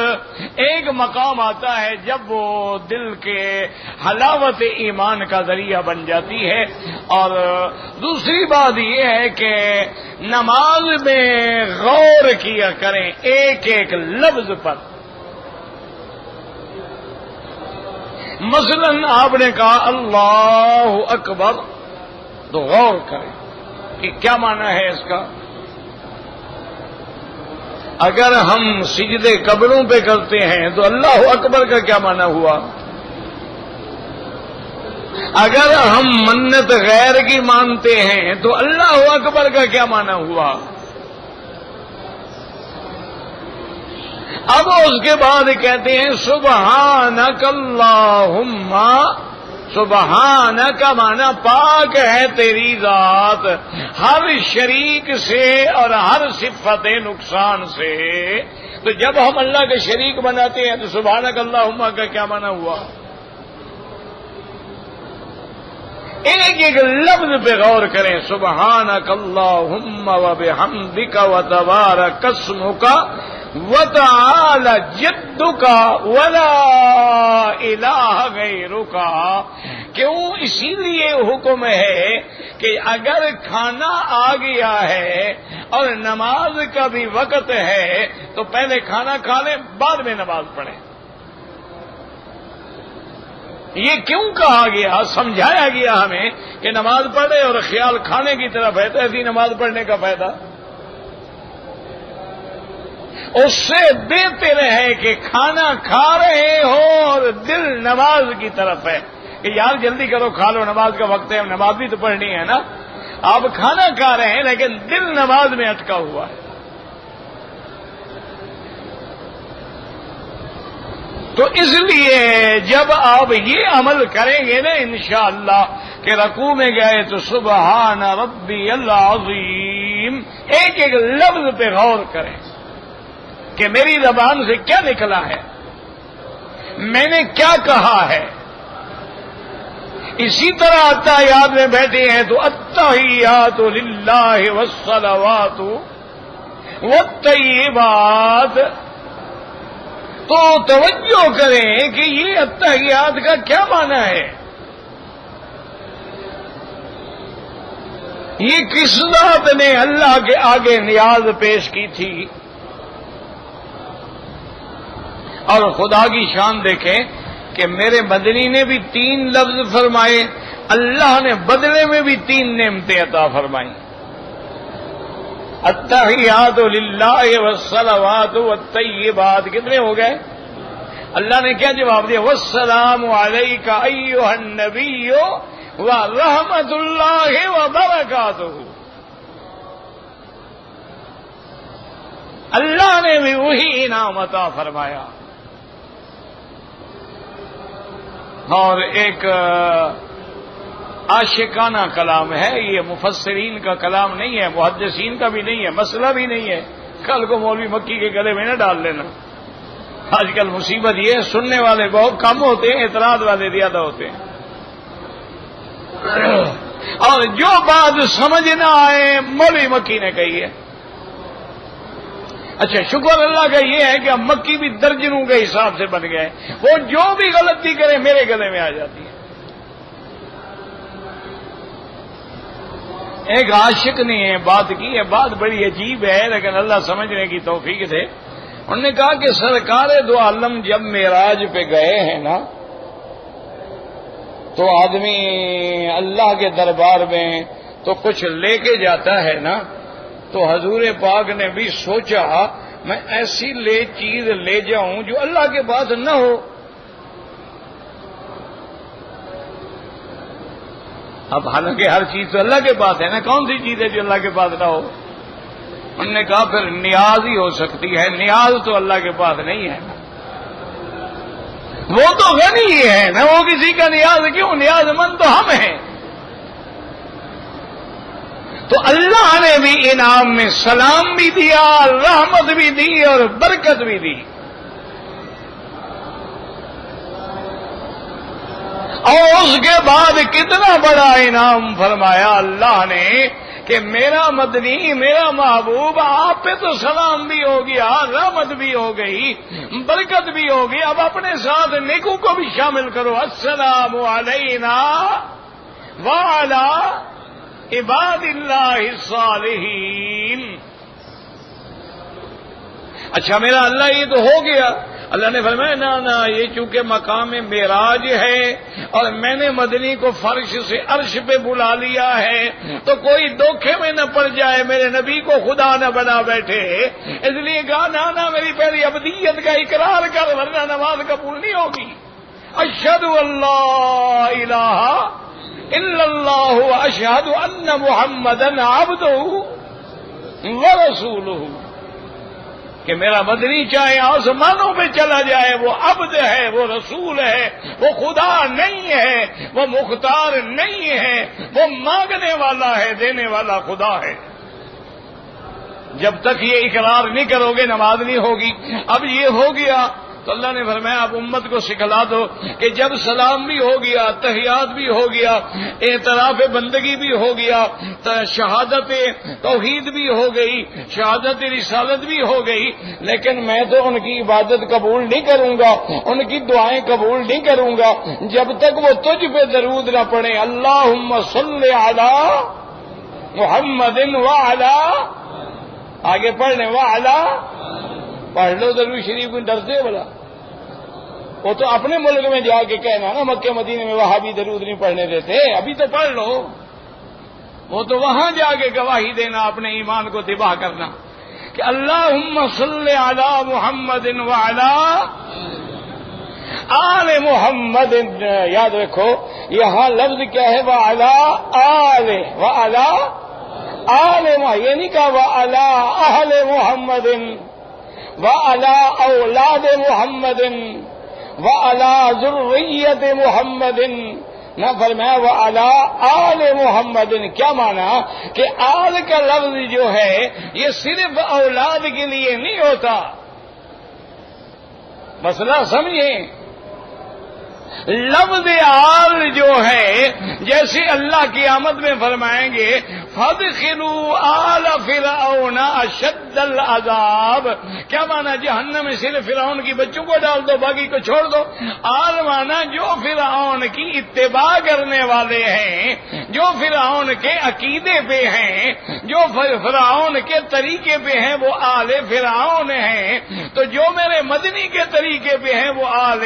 ایک مقام آتا ہے جب وہ دل کے حلاوت ایمان کا ذریعہ بن جاتی ہے. اور دوسری بات یہ ہے کہ نماز میں غور کیا کریں ایک ایک لفظ پر. مثلا آپ نے کہا اللہ اکبر تو غور کریں کہ کیا معنی ہے اس کا؟ اگر ہم سجدے قبروں پہ کرتے ہیں تو اللہ اکبر کا کیا معنی ہوا؟ اگر ہم منت غیر کی مانتے ہیں تو اللہ اکبر کا کیا معنی ہوا؟ اب اس کے بعد کہتے ہیں سبحانک اللہم، سبحانک کا معنی پاک ہے تیری ذات ہر شریک سے اور ہر صفت نقصان سے. تو جب ہم اللہ کے شریک بناتے ہیں تو سبحانک اللہم کا کیا معنی ہوا؟ ایک ایک لفظ پہ غور کریں. سبحانک اللہم وبحمدک وتبارک اسمک وتعالی جدک ولا الہ غیرک. کیوں؟ اسی لیے حکم ہے کہ اگر کھانا آ گیا ہے اور نماز کا بھی وقت ہے تو پہلے کھانا کھا لیں بعد میں نماز پڑھیں. یہ کیوں کہا گیا؟ سمجھایا گیا ہمیں کہ نماز پڑھے اور خیال کھانے کی طرف ہے تو ایسی نماز پڑھنے کا فائدہ اس سے بہتر ہے کہ کھانا کھا رہے ہو اور دل نماز کی طرف ہے کہ یار جلدی کرو کھا لو نماز کا وقت ہے، نماز بھی تو پڑھنی ہے نا. آپ کھانا کھا رہے ہیں لیکن دل نماز میں اٹکا ہوا ہے. تو اس لیے جب آپ یہ عمل کریں گے نا انشاءاللہ کہ رکوع میں گئے تو سبحان ربی العظیم ایک ایک لفظ پہ غور کریں کہ میری زبان سے کیا نکلا ہے، میں نے کیا کہا ہے. اسی طرح اتحیات میں بیٹھے ہیں تو التحیات للہ والصلوات والطیبات. تو توجہ کریں کہ یہ اتحیات کا کیا معنی ہے. یہ کس ذات نے اللہ کے آگے نیاز پیش کی تھی؟ اور خدا کی شان دیکھیں کہ میرے مدنی نے بھی 3 لفظ فرمائے، اللہ نے بدلے میں بھی 3 نعمتیں عطا فرمائیں. التحیات للہ والصلوات والطیبات کتنے ہو گئے؟ اللہ نے کیا جواب دیا؟ والسلام علیک ایھا النبی ورحمۃ اللہ وبرکاتہ. اللہ نے بھی وہی انعام عطا فرمایا. اور ایک عاشقانہ کلام ہے، یہ مفسرین کا کلام نہیں ہے، محدثین کا بھی نہیں ہے، مسئلہ بھی نہیں ہے. کل کو مولوی مکی کے گلے میں نہ ڈال لینا. آج کل مصیبت یہ سننے والے بہت کم ہوتے ہیں، اعتراض والے زیادہ ہوتے ہیں. اور جو بات سمجھ نہ آئے مولوی مکی نے کہی ہے. اچھا شکر اللہ کا یہ ہے کہ اب مکی بھی درجنوں کے حساب سے بن گئے، وہ جو بھی غلطی کرے میرے گلے میں آ جاتی ہے. ایک عاشق نے بات کی ہے، بات بڑی عجیب ہے لیکن اللہ سمجھنے کی توفیق دے. انہوں نے کہا کہ سرکار دو عالم جب معراج پہ گئے ہیں نا تو آدمی اللہ کے دربار میں تو کچھ لے کے جاتا ہے نا، تو حضور پاک نے بھی سوچا میں ایسی چیز لے جاؤں جو اللہ کے پاس نہ ہو. اب حالانکہ ہر چیز تو اللہ کے پاس ہے نا، کون سی چیز ہے جو اللہ کے پاس نہ ہو؟ انہوں نے کہا پھر نیاز ہی ہو سکتی ہے، نیاز تو اللہ کے پاس نہیں ہے نا، وہ تو غنی ہی ہے نا، وہ کسی کا نیاز کیوں؟ نیاز مند تو ہم ہیں. تو اللہ نے بھی انعام میں سلام بھی دیا، رحمت بھی دی اور برکت بھی دی. اور اس کے بعد کتنا بڑا انعام فرمایا اللہ نے کہ میرا مدنی، میرا محبوب، آپ پہ تو سلام بھی ہو گیا، رحمت بھی ہو گئی، برکت بھی ہو گئی، اب اپنے ساتھ نیکو کو بھی شامل کرو. السلام علینا وعلی عباد اللہ الصالحین. اچھا میرا اللہ یہ تو ہو گیا، اللہ نے فرمایا نہ یہ چونکہ مقام معراج ہے اور میں نے مدنی کو فرش سے عرش پہ بلا لیا ہے تو کوئی دھوکے میں نہ پڑ جائے، میرے نبی کو خدا نہ بنا بیٹھے، اس لیے کہا نہ میری پہلی عبدیت کا اقرار کر ورنہ نماز قبول نہیں ہوگی۔ اشہد اللہ الہ الا اللہ اشہد ان محمدا عبدہ ورسولہ، کہ میرا مدنی چاہے آسمانوں پہ چلا جائے وہ عبد ہے، وہ رسول ہے، وہ خدا نہیں ہے، وہ مختار نہیں ہے، وہ مانگنے والا ہے، دینے والا خدا ہے۔ جب تک یہ اقرار نہیں کرو گے نماز نہیں ہوگی۔ اب یہ ہو گیا تو اللہ نے فرمایا اب امت کو سکھلا دو کہ جب سلام بھی ہو گیا، تحیات بھی ہو گیا، اعتراف بندگی بھی ہو گیا، شہادت توحید بھی ہو گئی، شہادت رسالت بھی ہو گئی، لیکن میں تو ان کی عبادت قبول نہیں کروں گا، ان کی دعائیں قبول نہیں کروں گا جب تک وہ تجھ پہ درود نہ پڑھیں۔ اللہم صلی علی محمد وعلی، آگے پڑھ لیں وعلی، پڑھ لو درود شریف کو، ڈرتے بلا وہ تو اپنے ملک میں جا کے کہنا نا، مکہ مدینے میں وہاں بھی درود نہیں پڑھنے دیتے، ابھی تو پڑھ لو، وہ تو وہاں جا کے گواہی دینا، اپنے ایمان کو تباہ کرنا کہ اللہم صلی علی محمد وعلی آل محمد۔ یاد رکھو یہاں لفظ کیا ہے، وعلی آل، وعلی آل، یہ نہیں کہا وعلی اہل محمد، وعلی اولاد محمد، وعلی ذریت محمد، نہ فرمایا وعلی آل محمد۔ کیا مانا کہ آل کا لفظ جو ہے یہ صرف اولاد کے لیے نہیں ہوتا، مسئلہ سمجھیں۔ لفظ آل جو ہے جیسے اللہ قیامت میں فرمائیں گے فَادْخِلُوا آلَ فِرْعَوْنَ أَشَدَّ الْعَذَابِ، کیا مانا جہنم میں صرف فرعون کی بچوں کو ڈال دو باقی کو چھوڑ دو۔ آل مانا جو فرعون کی اتباع کرنے والے ہیں، جو فرعون کے عقیدے پہ ہیں، جو فرعون کے طریقے پہ ہیں وہ آل فرعون ہیں، تو جو میرے مدنی کے طریقے پہ ہیں وہ آل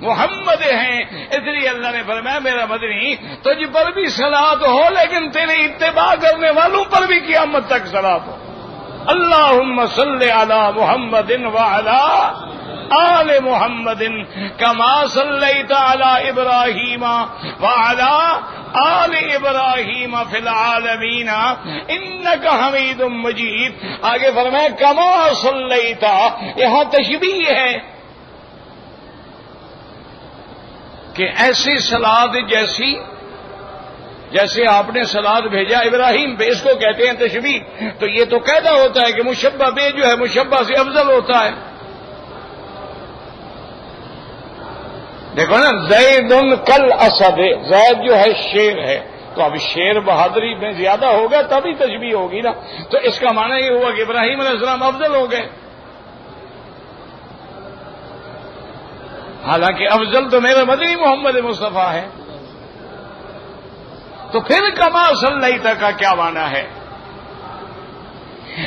محمد ہیں۔ اس لیے اللہ نے فرمایا میرا مدنی تجھ پر بھی صلاۃ ہو لیکن تیرے اتباع کرنے والوں پر بھی قیامت تک صلاۃ ہو۔ اللہم صلی علی محمد وعلی آل محمد کما صلیت علی ابراہیم وعلی آل ابراہیم فی العالمین انک حمید مجید۔ آگے فرمایا کما صلیت، یہاں تشبیہ ہے کہ ایسی سلاد جیسے آپ نے سلاد بھیجا ابراہیم پہ، اس کو کہتے ہیں تشبیہ۔ تو یہ تو قاعدہ ہوتا ہے کہ مشبہ بے جو ہے مشبہ سے افضل ہوتا ہے۔ دیکھو نا زید کل اسد، زید جو ہے شیر ہے، تو اب شیر بہادری میں زیادہ ہوگا تبھی تشبیہ ہوگی نا، تو اس کا معنی یہ ہوا کہ ابراہیم علیہ السلام افضل ہو گئے، حالانکہ افضل تو میرا مدنی محمد مصطفیٰ ہے۔ تو پھر کما صلیت کا کیا معنی ہے؟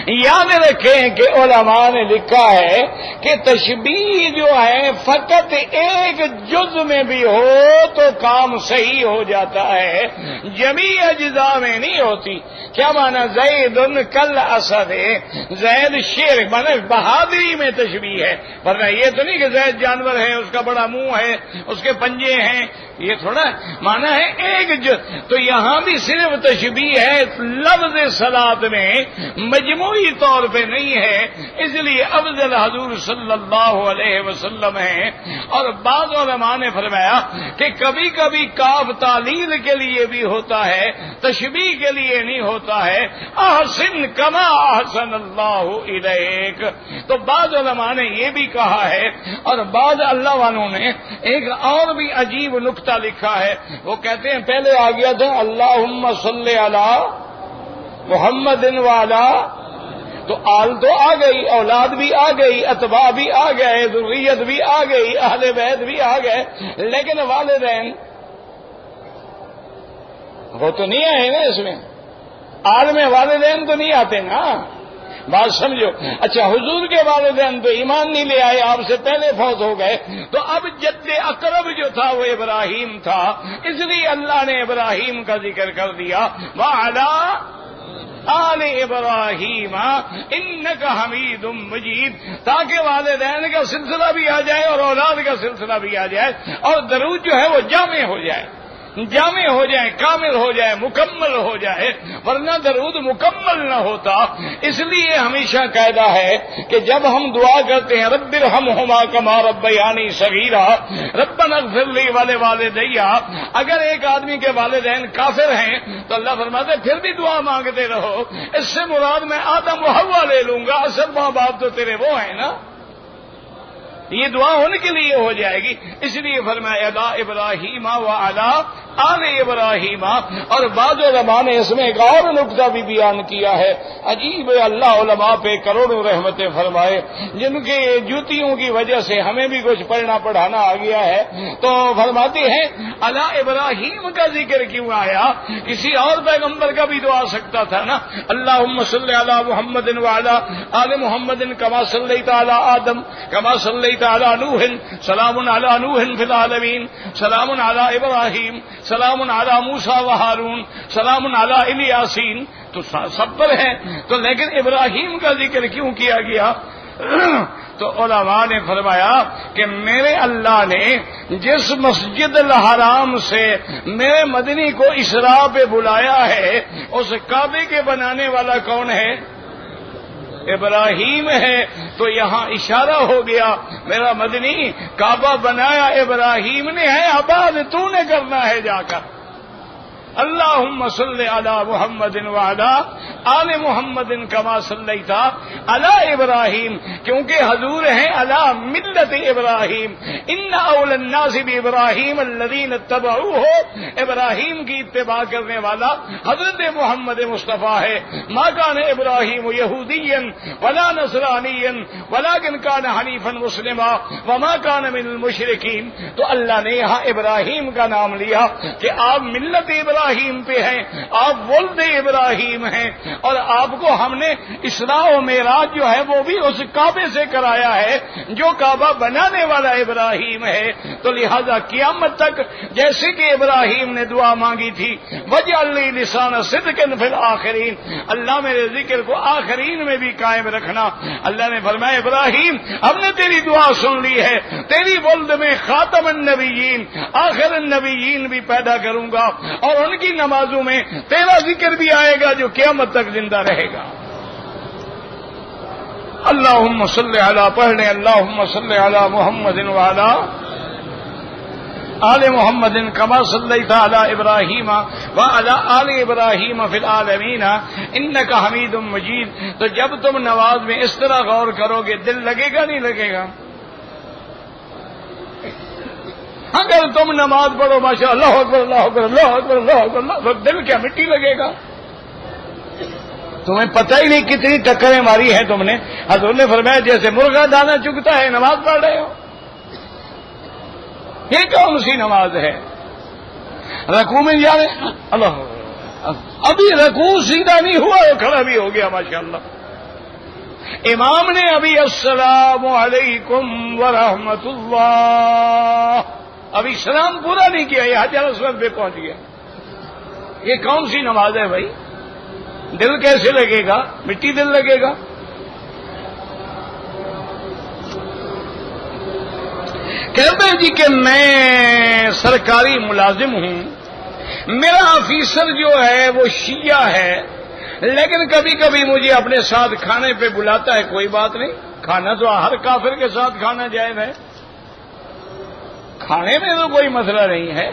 یاد رکھیں کہ علماء نے لکھا ہے کہ تشبیہ جو ہے فقط ایک جز میں بھی ہو تو کام صحیح ہو جاتا ہے، جمیع اجزاء میں نہیں ہوتی۔ کیا مانا زید کل اسد، زید شیر مانا بہادری میں تشبیہ ہے، ورنہ یہ تو نہیں کہ زید جانور ہے، اس کا بڑا منہ ہے، اس کے پنجے ہیں، یہ تھوڑا مانا ہے ایک جز۔ تو یہاں بھی صرف تشبیہ ہے، لفظ صلاۃ میں مجموعی طور پہ نہیں ہے، اس لیے افضل حضور صلی اللہ علیہ وسلم ہیں۔ اور بعض علماء نے فرمایا کہ کبھی کبھی کاف تعلیل کے لیے بھی ہوتا ہے، تشبیہ کے لیے نہیں ہوتا ہے۔ احسن کما احسن اللہ الیک، تو بعض علماء نے یہ بھی کہا ہے، اور بعض اللہ والوں نے ایک اور بھی عجیب نکتہ لکھا ہے، وہ کہتے ہیں پہلے آ گیا تھا اللہم صلی علی محمد وعلی، تو آل تو آ گئی، اولاد بھی آ گئی، اتباع بھی آ گئے، ذریت بھی آ گئی، اہل بیت بھی آ گئے، لیکن والدین وہ تو نہیں آئے نا اس میں، آل میں والدین تو نہیں آتے نا۔ بات سمجھو. اچھا حضور کے والدین تو ایمان نہیں لے آئے, آپ سے پہلے فوت ہو گئے, تو اب جد اقرب جو تھا وہ ابراہیم تھا, اس لیے اللہ نے ابراہیم کا ذکر کر دیا. وَعَلَىٰ آل ابراہیم انک حمید مجید, تاکہ والدین کا سلسلہ بھی آ جائے اور اولاد کا سلسلہ بھی آ جائے, اور درود جو ہے وہ جامع ہو جائے, جامع ہو جائے, کامل ہو جائے, مکمل ہو جائے, ورنہ درود مکمل نہ ہوتا. اس لیے ہمیشہ قاعدہ ہے کہ جب ہم دعا کرتے ہیں رب ارحمہما کما ربیانی صغیرا ربنا اغفر لی ولوالدی, اگر ایک آدمی کے والدین کافر ہیں تو اللہ فرماتے پھر بھی دعا مانگتے رہو, اس سے مراد میں آدم و حوا لے لوں گا, اصل ماں باپ تو تیرے وہ ہیں نا, یہ دعا ان کے لیے ہو جائے گی. اس لیے فرمایا الا ابراہیم وعلی آل ابراہیم. اور بعض علماء نے اس میں ایک اور نقطہ بھی بیان کیا ہے, عجیب ہے, اللہ علماء پہ کروڑوں رحمتیں فرمائے, جن کے جوتیوں کی وجہ سے ہمیں بھی کچھ پڑھنا پڑھانا آ گیا ہے. تو فرماتے ہیں الا ابراہیم کا ذکر کیوں آیا, کسی اور پیغمبر کا بھی تو آ سکتا تھا نا. اللہم صلی علی محمد وعلی آل محمد کما صلیت علی آدم کما صلیت علی نوح سلام علی نوح فی العالمین سلام علی ابراہیم سلام علی موسیٰ و ہارون سلام علی الیاسین, تو سب پر ہیں, تو لیکن ابراہیم کا ذکر کیوں کیا گیا؟ تو علماء نے فرمایا کہ میرے اللہ نے جس مسجد الحرام سے میرے مدنی کو اسراء پہ بلایا ہے, اس کعبے کے بنانے والا کون ہے؟ ابراہیم ہے. تو یہاں اشارہ ہو گیا میرا مدنی کعبہ بنایا ابراہیم نے ہے, آباد تو نے کرنا ہے جا کر. اللہم صلی علی محمد وعلی آل محمد کما صلیت علی ابراہیم, کیونکہ حضور ہیں علی ملت ابراہیم. ان اول الناس بابراہیم الذین اتبعوہ, ابراہیم کی اتباع کرنے والا حضرت محمد مصطفیٰ ہے. ما کان ابراہیم یہودیا ولا نصرانیا ولکن کان حنیفا مسلما وما کان من المشرکین. تو اللہ نے یہاں ابراہیم کا نام لیا کہ آپ ملت ابراہیم پہ ہیں, آپ ولد ابراہیم ہیں, اور آپ کو ہم نے اسراء و معراج جو ہے وہ بھی اس کعبے سے کرایا ہے جو کعبہ بنانے والا ابراہیم ہے. تو لہذا قیامت تک جیسے کہ ابراہیم نے دعا مانگی تھی وجعل لی لسان صدق فی الآخرین, اللہ میرے ذکر کو آخرین میں بھی قائم رکھنا. اللہ نے فرمایا ابراہیم ہم نے تیری دعا سن لی ہے, تیری ولد میں خاتم النبیین آخر النبیین بھی پیدا کروں گا, اور ان کی نمازوں میں تیرا ذکر بھی آئے گا جو قیامت تک زندہ رہے گا. اللہم صلی علی, پڑھنے اللہم صلی علی محمد وعلی آل محمد کما صلیت علی ابراہیم وعلی آل ابراہیم فی العالمین انک حمید مجید. تو جب تم نماز میں اس طرح غور کرو گے دل لگے گا نہیں لگے گا؟ اگر تم نماز پڑھو ماشاء اللہ اکبر اللہ اکبر اللہ اکبر اللہ اکبر اللہ, دل کیا مٹی لگے گا؟ تمہیں پتہ ہی نہیں کتنی ٹکریں ماری ہیں تم نے. حضور نے فرمایا جیسے مرغا دانا چگتا ہے نماز پڑھ رہے ہو. یہ کون سی نماز ہے؟ رکوع میں جا رہے اللہ, ابھی رکوع سیدھا نہیں ہوا وہ کھڑا بھی ہو گیا ماشاء اللہ. امام نے ابھی السلام علیکم ورحمۃ اللہ ابھی سلام پورا نہیں کیا, یہ حجر اسود پہ پہنچ گیا. یہ کون سی نماز ہے بھائی؟ دل کیسے لگے گا؟ مٹی دل لگے گا. کہتے ہیں جی کہ میں سرکاری ملازم ہوں, میرا آفیسر جو ہے وہ شیعہ ہے, لیکن کبھی کبھی مجھے اپنے ساتھ کھانے پہ بلاتا ہے. کوئی بات نہیں, کھانا تو ہر کافر کے ساتھ کھانا جائز ہے, کھانے میں تو کوئی مسئلہ نہیں ہے.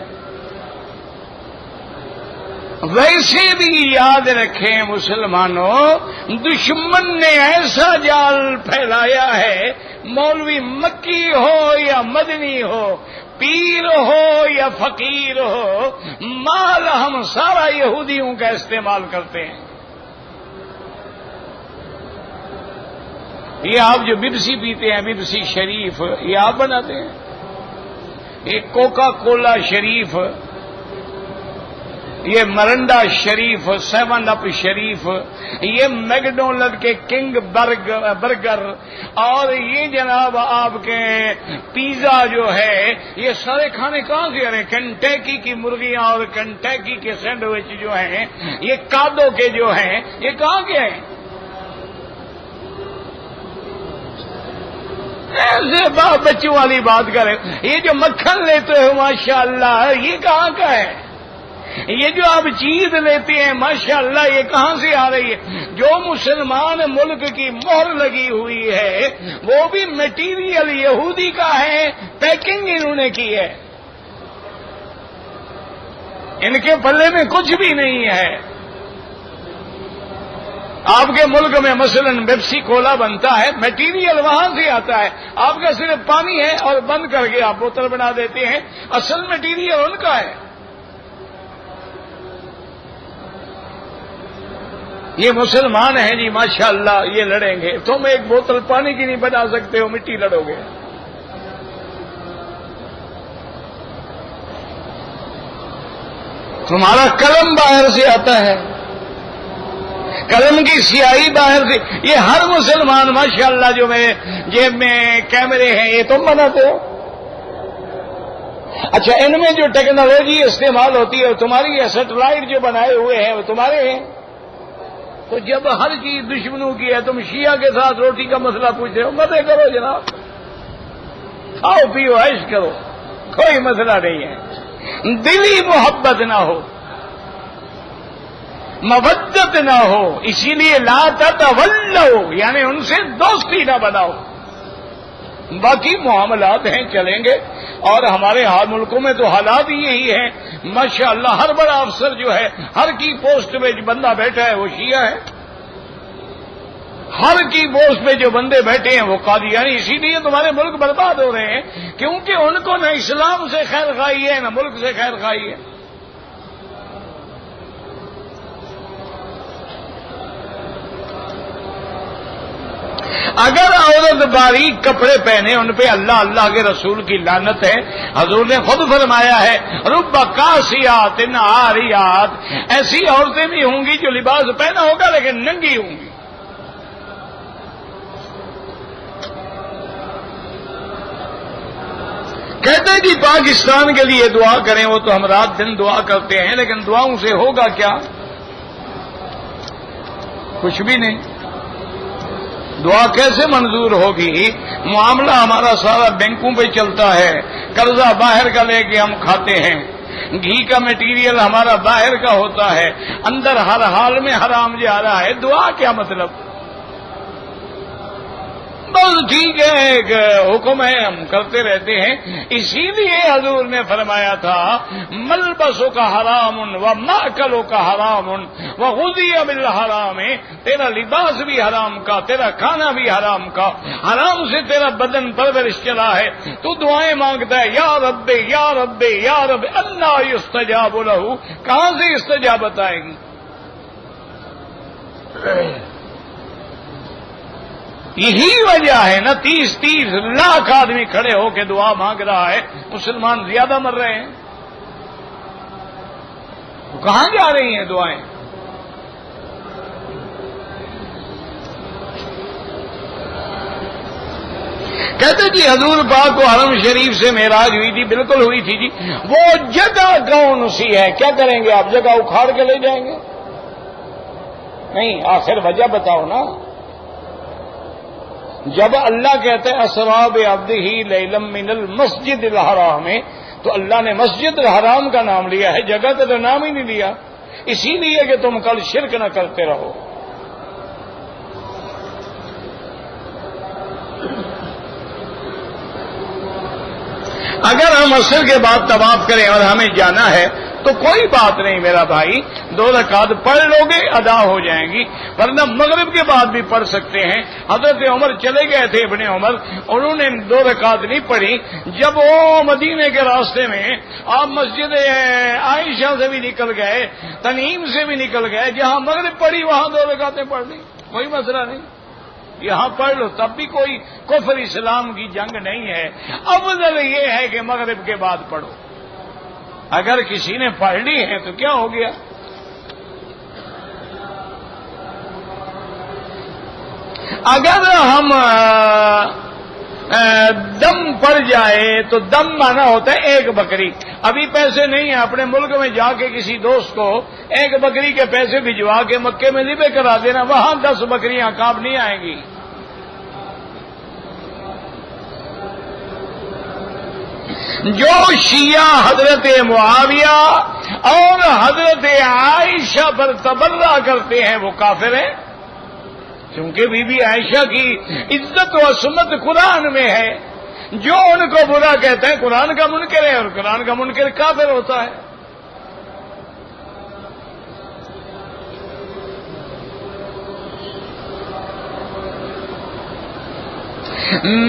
ویسے بھی یاد رکھیں مسلمانوں, دشمن نے ایسا جال پھیلایا ہے, مولوی مکی ہو یا مدنی ہو, پیر ہو یا فقیر ہو, مال ہم سارا یہودیوں کا استعمال کرتے ہیں. یہ آپ جو بپسی پیتے ہیں, بپسی شریف, یہ آپ بناتے ہیں. یہ کوکا کولا شریف یہ مرنڈا شریف، 7 اپ شریف، یہ میکڈونلڈ کے کنگ برگر، اور یہ جناب آپ کے پیزا جو ہے، یہ سارے کھانے کہاں سے آ رہے ہیں؟ کنٹیکی کی مرغیاں اور کنٹیکی کے سینڈوچ جو ہیں، یہ کادو کے جو ہیں، یہ کہاں کے ہیں؟ ایسے بچوں والی بات کریں، یہ جو مکھن لیتے ہو ماشاءاللہ، یہ کہاں کا ہے؟ یہ جو آپ چیز لیتے ہیں ماشاءاللہ، یہ کہاں سے آ رہی ہے؟ جو مسلمان ملک کی مہر لگی ہوئی ہے وہ بھی میٹیریل یہودی کا ہے، پیکنگ انہوں نے کی ہے، ان کے پلے میں کچھ بھی نہیں ہے۔ آپ کے ملک میں مثلا پیپسی کولا بنتا ہے، میٹیریل وہاں سے آتا ہے، آپ کا صرف پانی ہے اور بند کر کے آپ بوتل بنا دیتے ہیں، اصل میٹیریل ان کا ہے۔ یہ مسلمان ہیں جی ماشاءاللہ، یہ لڑیں گے، تم ایک بوتل پانی کی نہیں بنا سکتے ہو، مٹی لڑو گے۔ تمہارا قلم باہر سے آتا ہے، قلم کی سیاہی باہر سے، یہ ہر مسلمان ماشاءاللہ جو میں جیب میں کیمرے ہیں، یہ تم بناتے ہو؟ اچھا، ان میں جو ٹیکنالوجی استعمال ہوتی ہے تمہاری ہے، سیٹلائٹ جو بنائے ہوئے ہیں وہ تمہارے ہیں۔ تو جب ہر چیز دشمنوں کی ہے، تم شیعہ کے ساتھ روٹی کا مسئلہ پوچھتے ہو، مزے کرو جناب، کھاؤ پیو عیش کرو، کوئی مسئلہ نہیں ہے۔ دلی محبت نہ ہو، مودت نہ ہو، اسی لیے لا تتولوا، یعنی ان سے دوستی نہ بناؤ۔ باقی معاملات ہیں، چلیں گے، اور ہمارے ہر ملکوں میں تو حالات یہی ہیں ماشاءاللہ۔ ہر بڑا افسر جو ہے، ہر کی پوسٹ پہ جو بندہ بیٹھا ہے وہ شیعہ ہے، ہر کی پوسٹ پہ جو بندے بیٹھے ہیں وہ قادیانی۔ اسی لیے تمہارے ملک برباد ہو رہے ہیں، کیونکہ ان کو نہ اسلام سے خیر خواہی ہے نہ ملک سے خیر خواہی ہے۔ اگر عورت باریک کپڑے پہنے، ان پہ اللہ اللہ کے رسول کی لعنت ہے۔ حضور نے خود فرمایا ہے، رب کاسیات عاریات، ایسی عورتیں بھی ہوں گی جو لباس پہنا ہوگا لیکن ننگی ہوں گی۔ کہتے ہیں کہ پاکستان کے لیے دعا کریں، وہ تو ہم رات دن دعا کرتے ہیں، لیکن دعاؤں سے ہوگا کیا؟ کچھ بھی نہیں۔ دعا کیسے منظور ہوگی؟ معاملہ ہمارا سارا بینکوں پہ چلتا ہے، قرضہ باہر کا لے کے ہم کھاتے ہیں، گھی کا میٹیریل ہمارا باہر کا ہوتا ہے، اندر ہر حال میں حرام جا رہا ہے۔ دعا کیا مطلب؟ بس ٹھیک ہے، ایک حکم ہے، ہم کرتے رہتے ہیں۔ اسی لیے حضور نے فرمایا تھا، ملبسوں کا حرام و ماکلوں کا حرام و غذی بالحرام، تیرا لباس بھی حرام کا، تیرا کھانا بھی حرام کا، حرام سے تیرا بدن پرورش چلا ہے۔ تو دعائیں مانگتا ہے، یا رب یا رب یا رب، انا یستجاب لہ، کہاں سے استجابت آئے گی؟ یہی وجہ ہے نا، 30 لاکھ آدمی کھڑے ہو کے دعا مانگ رہا ہے، مسلمان زیادہ مر رہے ہیں۔ کہاں جا رہی ہیں دعائیں؟ کہتے جی حضور پاک کو حرم شریف سے معراج ہوئی تھی، بالکل ہوئی تھی جی۔ وہ جگہ کون سی ہے؟ کیا کریں گے آپ؟ جگہ اکھاڑ کے لے جائیں گے؟ نہیں، آخر وجہ بتاؤ نا۔ جب اللہ کہتے ہیں اسرا بعبدہ لیلا من المسجد الحرام، تو اللہ نے مسجد الحرام کا نام لیا ہے، جگہ کا تو نام ہی نہیں لیا، اسی لیے کہ تم کل شرک نہ کرتے رہو۔ اگر ہم عصر کے بعد طواف کریں اور ہمیں جانا ہے تو کوئی بات نہیں میرا بھائی، 2 رکعت پڑھ لو گے ادا ہو جائیں گی، ورنہ مغرب کے بعد بھی پڑھ سکتے ہیں۔ حضرت عمر چلے گئے تھے، ابن عمر، انہوں نے 2 رکعت نہیں پڑھی۔ جب وہ مدینے کے راستے میں آپ مسجد عائشہ سے بھی نکل گئے، تنعیم سے بھی نکل گئے، جہاں مغرب پڑھی وہاں 2 رکعتیں پڑھ لی، کوئی مسئلہ نہیں، یہاں پڑھ لو، تب بھی کوئی کفر اسلام کی جنگ نہیں ہے۔ افضل یہ ہے کہ مغرب کے بعد پڑھو۔ اگر کسی نے پڑھ لی ہے تو کیا ہو گیا؟ اگر ہم دم پڑ جائے تو دم مانا ہوتا ہے ایک بکری. ابھی پیسے نہیں ہیں، اپنے ملک میں جا کے کسی دوست کو ایک بکری کے پیسے بھجوا کے مکے میں ذبح کرا دینا، وہاں 10 بکریاں کام نہیں آئیں گی. جو شیعہ حضرت معاویہ اور حضرت عائشہ پر تبرہ کرتے ہیں وہ کافر ہیں، کیونکہ بی بی عائشہ کی عزت و عصمت قرآن میں ہے. جو ان کو برا کہتا ہے قرآن کا منکر ہے، اور قرآن کا منکر کافر ہوتا ہے.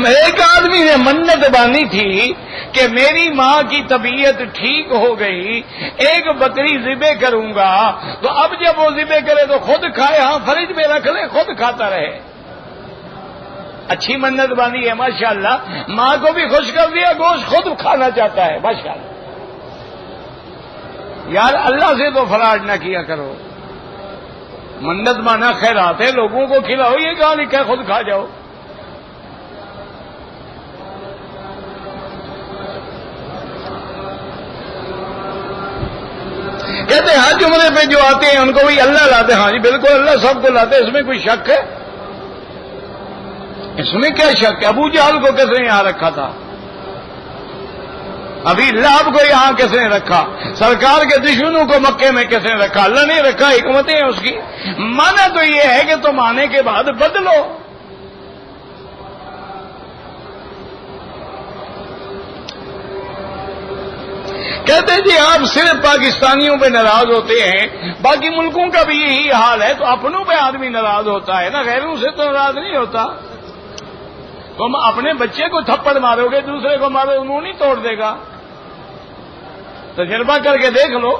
ایک آدمی نے منت باندھی تھی کہ میری ماں کی طبیعت ٹھیک ہو گئی، ایک بکری ذبح کروں گا، تو اب جب وہ ذبح کرے تو خود کھائے، ہاں فریج میں رکھ لے، خود کھاتا رہے. اچھی منت باندھی ہے ماشاءاللہ، ماں کو بھی خوش کر دیا، گوشت خود کھانا چاہتا ہے ماشاءاللہ. یار اللہ سے تو فراڈ نہ کیا کرو. منت مانا خیرات ہے، لوگوں کو کھلاؤ، یہ کہاں لکھا ہے خود کھا جاؤ. کہتے ہیں حج عمرے پہ جو آتے ہیں ان کو وہی اللہ لاتے. ہاں جی بالکل اللہ سب کو لاتے، اس میں کوئی شک ہے؟ اس میں کیا شک ہے؟ ابو جہل کو کس نے یہاں رکھا تھا؟ ابھی لہب کو یہاں کس نے رکھا؟ سرکار کے دشمنوں کو مکے میں کس نے رکھا؟ اللہ نے رکھا. حکمتیں ہیں اس کی. مانا تو یہ ہے کہ تم آنے کے بعد بدلو. کہتے جی آپ صرف پاکستانیوں پہ ناراض ہوتے ہیں، باقی ملکوں کا بھی یہی حال ہے، تو اپنوں پہ آدمی ناراض ہوتا ہے نا، غیروں سے تو ناراض نہیں ہوتا. تم اپنے بچے کو تھپڑ مارو گے، دوسرے کو مارو منہ نہیں توڑ دے گا. تجربہ کر کے دیکھ لو.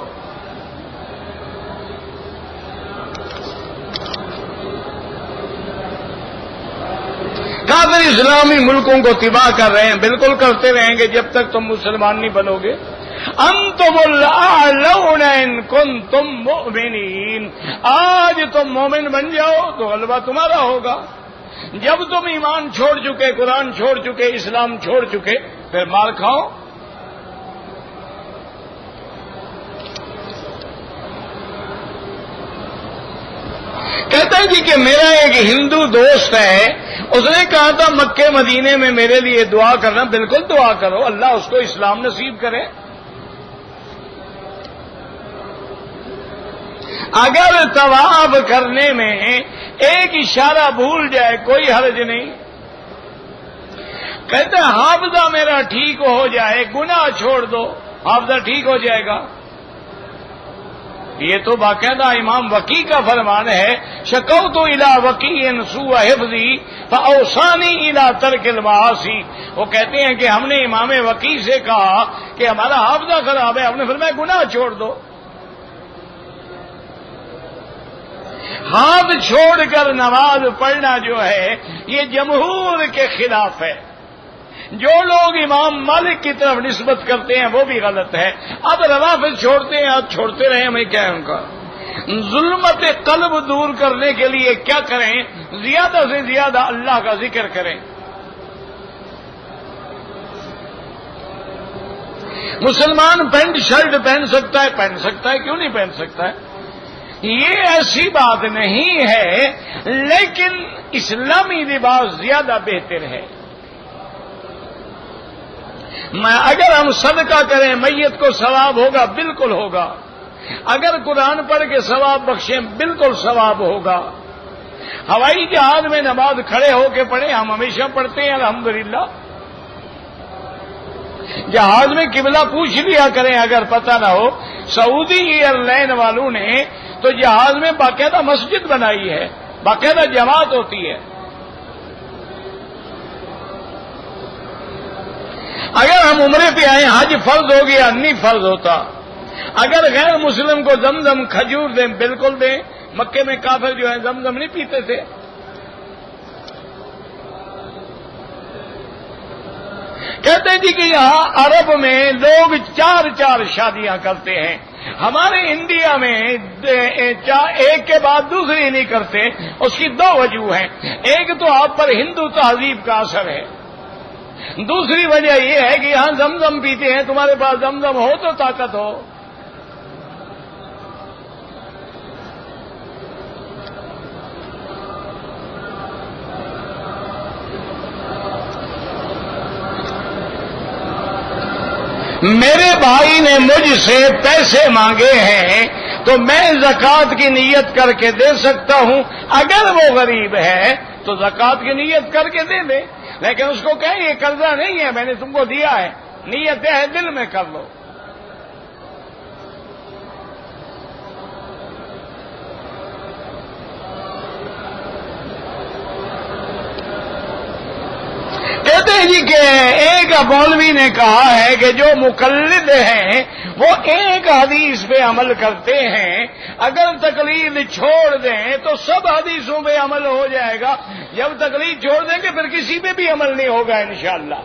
کافر اسلامی ملکوں کو تباہ کر رہے ہیں، بالکل کرتے رہیں گے جب تک تم مسلمان نہیں بنو گے. انتم الاعلون ان کنتم مؤمنین. آج تم مومن بن جاؤ تو غلبہ تمہارا ہوگا. جب تم ایمان چھوڑ چکے، قرآن چھوڑ چکے، اسلام چھوڑ چکے، پھر مار کھاؤ. کہتا ہے جی کہ میرا ایک ہندو دوست ہے، اس نے کہا تھا مکے مدینے میں میرے لیے دعا کرنا. بالکل دعا کرو، اللہ اس کو اسلام نصیب کرے. اگر طواف کرنے میں ایک اشارہ بھول جائے کوئی حرج نہیں. کہتے ہیں حافظہ میرا ٹھیک ہو جائے، گناہ چھوڑ دو، حافظہ ٹھیک ہو جائے گا. یہ تو باقاعدہ امام وکی کا فرمان ہے. شکوت الی وکی سوء حفظی فاوصانی الی ترک المعاصی. وہ کہتے ہیں کہ ہم نے امام وکی سے کہا کہ ہمارا حافظہ خراب ہے، ہم نے فرمایا گناہ چھوڑ دو. ہاتھ چھوڑ کر نماز پڑھنا جو ہے یہ جمہور کے خلاف ہے. جو لوگ امام مالک کی طرف نسبت کرتے ہیں وہ بھی غلط ہے. اب روافض چھوڑتے ہیں، اب چھوڑتے رہے، ہمیں کیا ہے ان کا. ظلمت قلب دور کرنے کے لیے کیا کریں؟ زیادہ سے زیادہ اللہ کا ذکر کریں. مسلمان پینٹ شرٹ پہن سکتا ہے، پہن سکتا ہے، کیوں نہیں پہن سکتا ہے؟ یہ ایسی بات نہیں ہے، لیکن اسلامی لباس زیادہ بہتر ہے. اگر ہم صدقہ کریں میت کو ثواب ہوگا، بالکل ہوگا. اگر قرآن پڑھ کے ثواب بخشیں بالکل ثواب ہوگا. ہوائی جہاز میں نماز کھڑے ہو کے پڑھیں، ہم ہمیشہ پڑھتے ہیں الحمدللہ. جہاز میں قبلہ پوچھ لیا کریں اگر پتہ نہ ہو. سعودی ایئر لائن والوں نے تو جہاز میں باقاعدہ مسجد بنائی ہے، باقاعدہ جماعت ہوتی ہے. اگر ہم عمرے پہ آئیں حج فرض ہو گیا، نہیں فرض ہوتا. اگر غیر مسلم کو زمزم کھجور دیں بالکل دیں. مکے میں کافر جو ہے زمزم نہیں پیتے تھے. کہتے ہیں جی کہ یہاں عرب میں لوگ 4 شادیاں کرتے ہیں، ہمارے انڈیا میں ایک کے بعد دوسری نہیں کرتے۔ اس کی 2 وجوہ ہیں، ایک تو آپ پر ہندو تہذیب کا اثر ہے، دوسری وجہ یہ ہے کہ یہاں زمزم پیتے ہیں، تمہارے پاس زمزم ہو تو طاقت ہو۔ میرے بھائی نے مجھ سے پیسے مانگے ہیں تو میں زکوٰۃ کی نیت کر کے دے سکتا ہوں، اگر وہ غریب ہے تو زکوٰۃ کی نیت کر کے دے دے، لیکن اس کو کہیں یہ قرضہ نہیں ہے، میں نے تم کو دیا ہے، نیت ہے دل میں کر لو۔ کہتے ہیں جی کہ ایک مولوی نے کہا ہے کہ جو مقلد ہیں وہ ایک حدیث پہ عمل کرتے ہیں، اگر تقلید چھوڑ دیں تو سب حدیثوں پہ عمل ہو جائے گا، جب تقلید چھوڑ دیں گے پھر کسی پہ بھی عمل نہیں ہوگا انشاءاللہ۔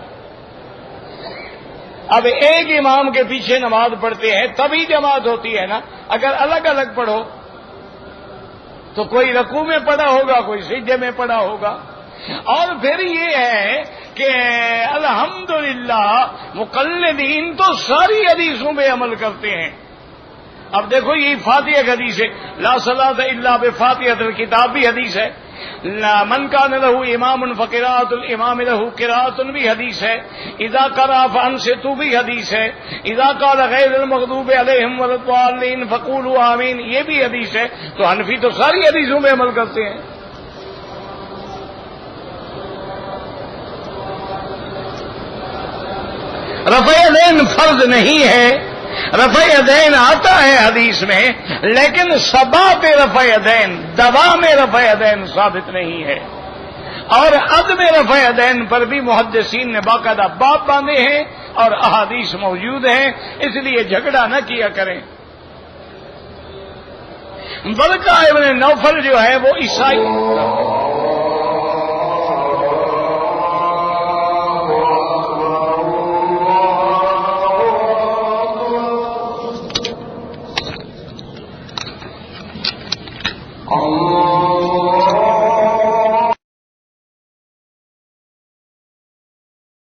اب ایک امام کے پیچھے نماز پڑھتے ہیں تبھی جماعت ہوتی ہے نا، اگر الگ الگ پڑھو تو کوئی رکوع میں پڑھا ہوگا، کوئی سجدے میں پڑھا ہوگا۔ اور پھر یہ ہے کہ الحمدللہ مقلدین تو ساری حدیثوں پہ عمل کرتے ہیں۔ اب دیکھو یہ فاتحہ کی حدیث ہے، لا صلاۃ الا بفاتحۃ الکتاب بھی حدیث ہے، من کان لہ امام فقراءۃ الامام لہ قراءۃ بھی حدیث ہے، اذا قرأ فانصتوا بھی حدیث ہے، اذا قال غیر المغضوب علیہم ولا الضالین فقولوا آمین یہ بھی حدیث ہے۔ تو حنفی تو ساری حدیثوں پہ عمل کرتے ہیں۔ رفع یدین فرض نہیں ہے، رفع یدین آتا ہے حدیث میں، لیکن سباب رفع یدین، دوام رفع یدین ثابت نہیں ہے۔ اور عدم رفع یدین پر بھی محدثین نے باقاعدہ باب باندھے ہیں اور احادیث موجود ہیں، اس لیے جھگڑا نہ کیا کریں۔ برقہ ابن نوفل جو ہے وہ عیسائی